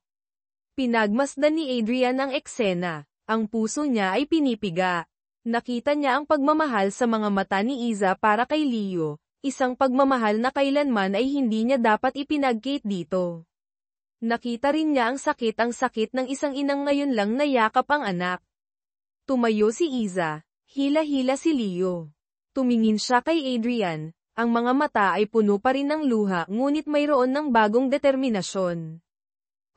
Pinagmasdan ni Adrian ang eksena, ang puso niya ay pinipiga. Nakita niya ang pagmamahal sa mga mata ni Iza para kay Leo. Isang pagmamahal na kailanman ay hindi niya dapat ipinag-gate dito. Nakita rin niya ang sakit ng isang inang ngayon lang nayakap ang anak. Tumayo si Iza, hila-hila si Leo. Tumingin siya kay Adrian, ang mga mata ay puno pa rin ng luha ngunit mayroon ng bagong determinasyon.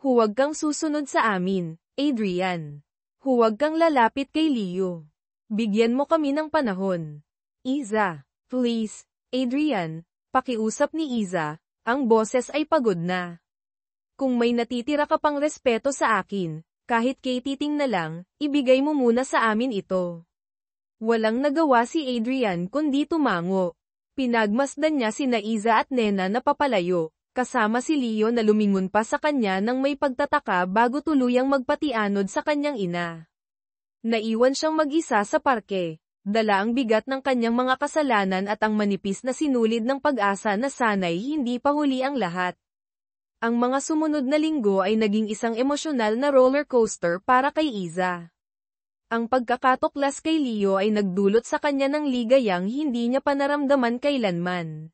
Huwag kang susunod sa amin, Adrian. Huwag kang lalapit kay Leo. Bigyan mo kami ng panahon. Iza, please. Adrian, pakiusap ni Iza, ang boses ay pagod na. Kung may natitira ka pang respeto sa akin, kahit kay titing na lang, ibigay mo muna sa amin ito. Walang nagawa si Adrian kundi tumango. Pinagmasdan niya sina Iza at Nena na papalayo, kasama si Leo na lumingon pa sa kanya nang may pagtataka bago tuluyang magpatianod sa kanyang ina. Naiwan siyang mag-isa sa parke. Dala ang bigat ng kanyang mga kasalanan at ang manipis na sinulid ng pag-asa na sanay hindi pa huli ang lahat. Ang mga sumunod na linggo ay naging isang emosyonal na roller coaster para kay Iza. Ang pagkakatuklas kay Leo ay nagdulot sa kanya ng ligayang hindi niya pa naramdaman kailanman.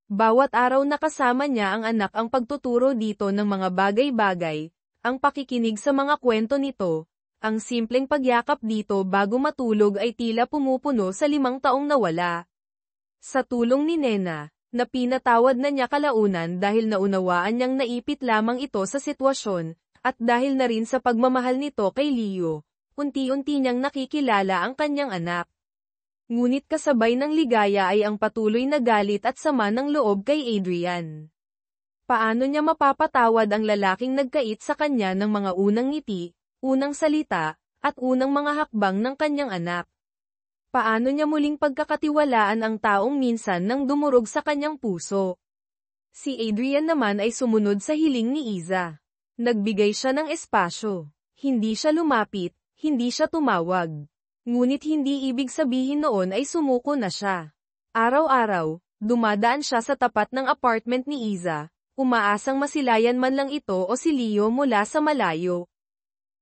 Bawat araw na kasama niya ang anak ang pagtuturo dito ng mga bagay-bagay, ang pakikinig sa mga kwento nito, ang simpleng pagyakap dito bago matulog ay tila pumupuno sa 5 taong nawala. Sa tulong ni Nena, na pinatawad na niya kalaunan dahil naunawaan niyang naipit lamang ito sa sitwasyon, at dahil na rin sa pagmamahal nito kay Leo, unti-unti niyang nakikilala ang kanyang anak. Ngunit kasabay ng ligaya ay ang patuloy na galit at sama ng loob kay Adrian. Paano niya mapapatawad ang lalaking nagkait sa kanya ng mga unang ngiti, unang salita, at unang mga hakbang ng kanyang anak? Paano niya muling pagkakatiwalaan ang taong minsan nang dumurog sa kanyang puso? Si Adrian naman ay sumunod sa hiling ni Iza. Nagbigay siya ng espasyo. Hindi siya lumapit, hindi siya tumawag. Ngunit hindi ibig sabihin noon ay sumuko na siya. Araw-araw, dumadaan siya sa tapat ng apartment ni Iza, umaasang masilayan man lang ito o si Leo mula sa malayo.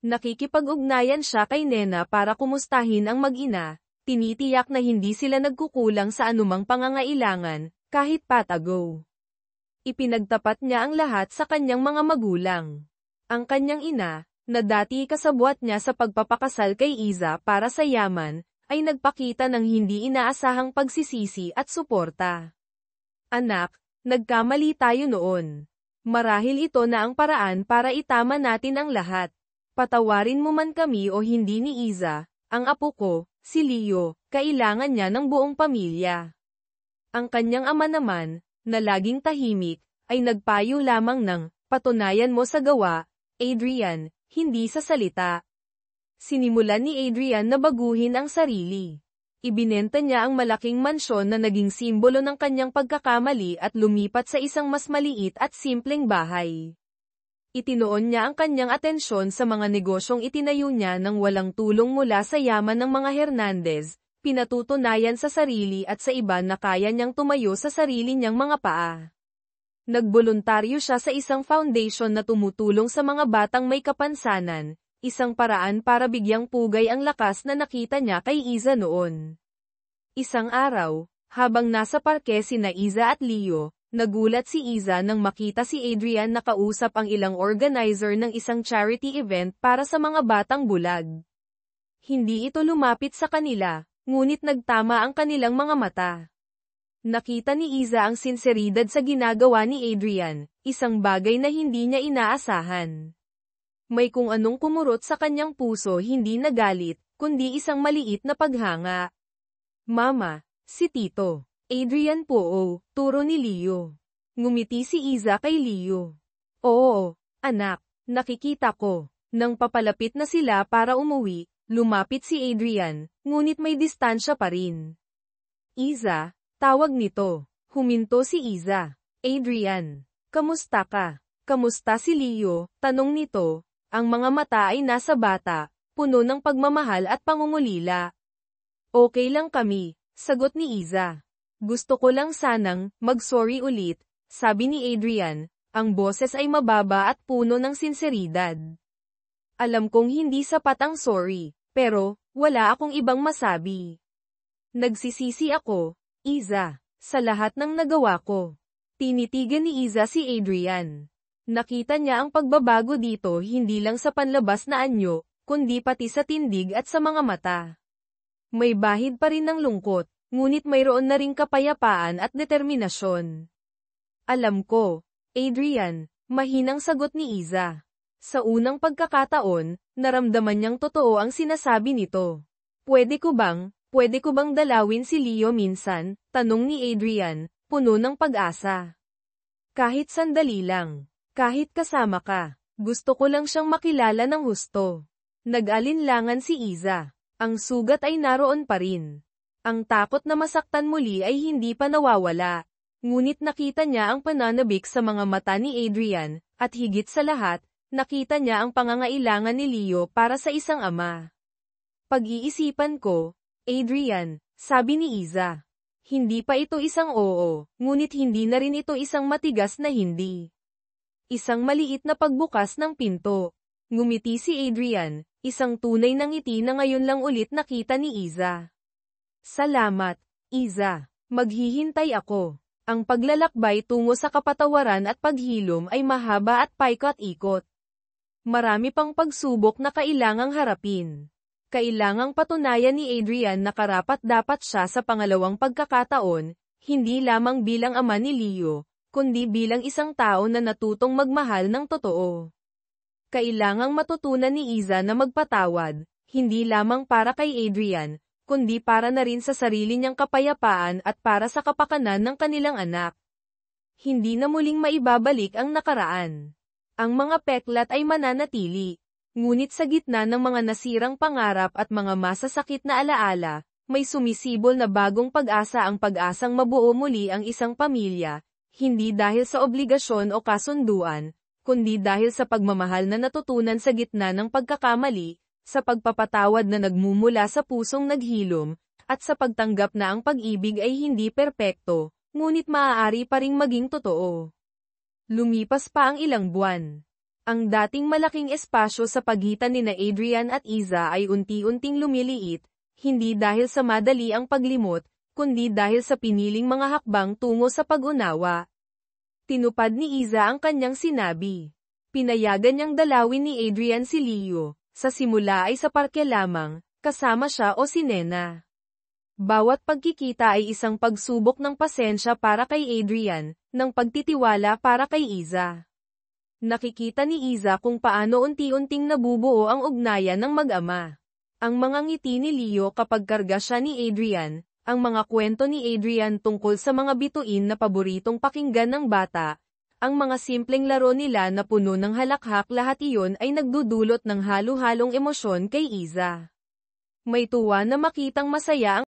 Nakikipag-ugnayan siya kay Nena para kumustahin ang mag-ina. Tinitiyak na hindi sila nagkukulang sa anumang pangangailangan, kahit patago. Ipinagtapat niya ang lahat sa kanyang mga magulang. Ang kanyang ina, na dati kasabwat niya sa pagpapakasal kay Iza para sa yaman, ay nagpakita ng hindi inaasahang pagsisisi at suporta. Anak, nagkamali tayo noon. Marahil ito na ang paraan para itama natin ang lahat. Patawarin mo man kami o hindi ni Iza, ang apo ko, si Leo, kailangan niya ng buong pamilya. Ang kanyang ama naman, na laging tahimik, ay nagpayo lamang ng, patunayan mo sa gawa, Adrian, hindi sa salita. Sinimulan ni Adrian na baguhin ang sarili. Ibinenta niya ang malaking mansyon na naging simbolo ng kanyang pagkakamali at lumipat sa isang mas maliit at simpleng bahay. Itinoon niya ang kanyang atensyon sa mga negosyong itinayo niya nang walang tulong mula sa yaman ng mga Hernandez, pinatutunayan sa sarili at sa iba na kaya niyang tumayo sa sarili niyang mga paa. Nagboluntaryo siya sa isang foundation na tumutulong sa mga batang may kapansanan, isang paraan para bigyang pugay ang lakas na nakita niya kay Iza noon. Isang araw, habang nasa parke sina Iza at Leo, nagulat si Iza nang makita si Adrian nakausap ang ilang organizer ng isang charity event para sa mga batang bulag. Hindi ito lumapit sa kanila, ngunit nagtama ang kanilang mga mata. Nakita ni Iza ang sinseridad sa ginagawa ni Adrian, isang bagay na hindi niya inaasahan. May kung anong kumurot sa kanyang puso, hindi nagalit, kundi isang maliit na paghanga. Mama, si Tito. Adrian po turo ni Leo. Ngumiti si Iza kay Leo. Oo, anak, nakikita ko. Nang papalapit na sila para umuwi, lumapit si Adrian, ngunit may distansya pa rin. Iza, tawag nito. Huminto si Iza. Adrian, kamusta ka? Kamusta si Leo? Tanong nito. Ang mga mata ay nasa bata, puno ng pagmamahal at pangungulila. Okay lang kami, sagot ni Iza. Gusto ko lang sanang mag-sorry ulit, sabi ni Adrian, ang boses ay mababa at puno ng sinseridad. Alam kong hindi sapat ang sorry, pero wala akong ibang masabi. Nagsisisi ako, Iza, sa lahat ng nagawa ko. Tinitigan ni Iza si Adrian. Nakita niya ang pagbabago dito hindi lang sa panlabas na anyo, kundi pati sa tindig at sa mga mata. May bahid pa rin ng lungkot. Ngunit mayroon na ring kapayapaan at determinasyon. Alam ko, Adrian, mahinang sagot ni Iza. Sa unang pagkakataon, naramdaman niyang totoo ang sinasabi nito. Pwede ko bang dalawin si Leo minsan? Tanong ni Adrian, puno ng pag-asa. Kahit sandali lang. Kahit kasama ka. Gusto ko lang siyang makilala ng husto. Nag-alinlangan si Iza. Ang sugat ay naroon pa rin. Ang takot na masaktan muli ay hindi pa nawawala. Ngunit nakita niya ang pananabik sa mga mata ni Adrian, at higit sa lahat, nakita niya ang pangangailangan ni Leo para sa isang ama. Pag-iisipan ko, Adrian, sabi ni Iza. Hindi pa ito isang oo, ngunit hindi na rin ito isang matigas na hindi. Isang maliit na pagbukas ng pinto. Ngumiti si Adrian, isang tunay ng ngiti na ngayon lang ulit nakita ni Iza. Salamat, Iza. Maghihintay ako. Ang paglalakbay tungo sa kapatawaran at paghilom ay mahaba at paikot-ikot. Marami pang pagsubok na kailangang harapin. Kailangang patunayan ni Adrian na karapat-dapat siya sa pangalawang pagkakataon, hindi lamang bilang ama ni Leo, kundi bilang isang tao na natutong magmahal ng totoo. Kailangang matutunan ni Iza na magpatawad, hindi lamang para kay Adrian, kundi para na rin sa sarili niyang kapayapaan at para sa kapakanan ng kanilang anak. Hindi na muling maibabalik ang nakaraan. Ang mga peklat ay mananatili. Ngunit sa gitna ng mga nasirang pangarap at mga masasakit na alaala, may sumisibol na bagong pag-asa, ang pag-asang mabuo muli ang isang pamilya, hindi dahil sa obligasyon o kasunduan, kundi dahil sa pagmamahal na natutunan sa gitna ng pagkakamali, sa pagpapatawad na nagmumula sa pusong naghilom, at sa pagtanggap na ang pag-ibig ay hindi perpekto, ngunit maaari pa ring maging totoo. Lumipas pa ang ilang buwan. Ang dating malaking espasyo sa pagitan ni Adrian at Iza ay unti-unting lumiliit, hindi dahil sa madali ang paglimot, kundi dahil sa piniling mga hakbang tungo sa pag-unawa. Tinupad ni Iza ang kanyang sinabi. Pinayagan niyang dalawin ni Adrian si Leo, sa simula ay sa parke lamang, kasama siya o si Nena. Bawat pagkikita ay isang pagsubok ng pasensya para kay Adrian, ng pagtitiwala para kay Iza. Nakikita ni Iza kung paano unti-unting nabubuo ang ugnayan ng mag-ama. Ang mga ngiti ni Leo kapag karga siya ni Adrian, ang mga kwento ni Adrian tungkol sa mga bituin na paboritong pakinggan ng bata, ang mga simpleng laro nila na puno ng halakhak, lahat iyon ay nagdudulot ng halo-halong emosyon kay Iza. May tuwa na makitang masaya ang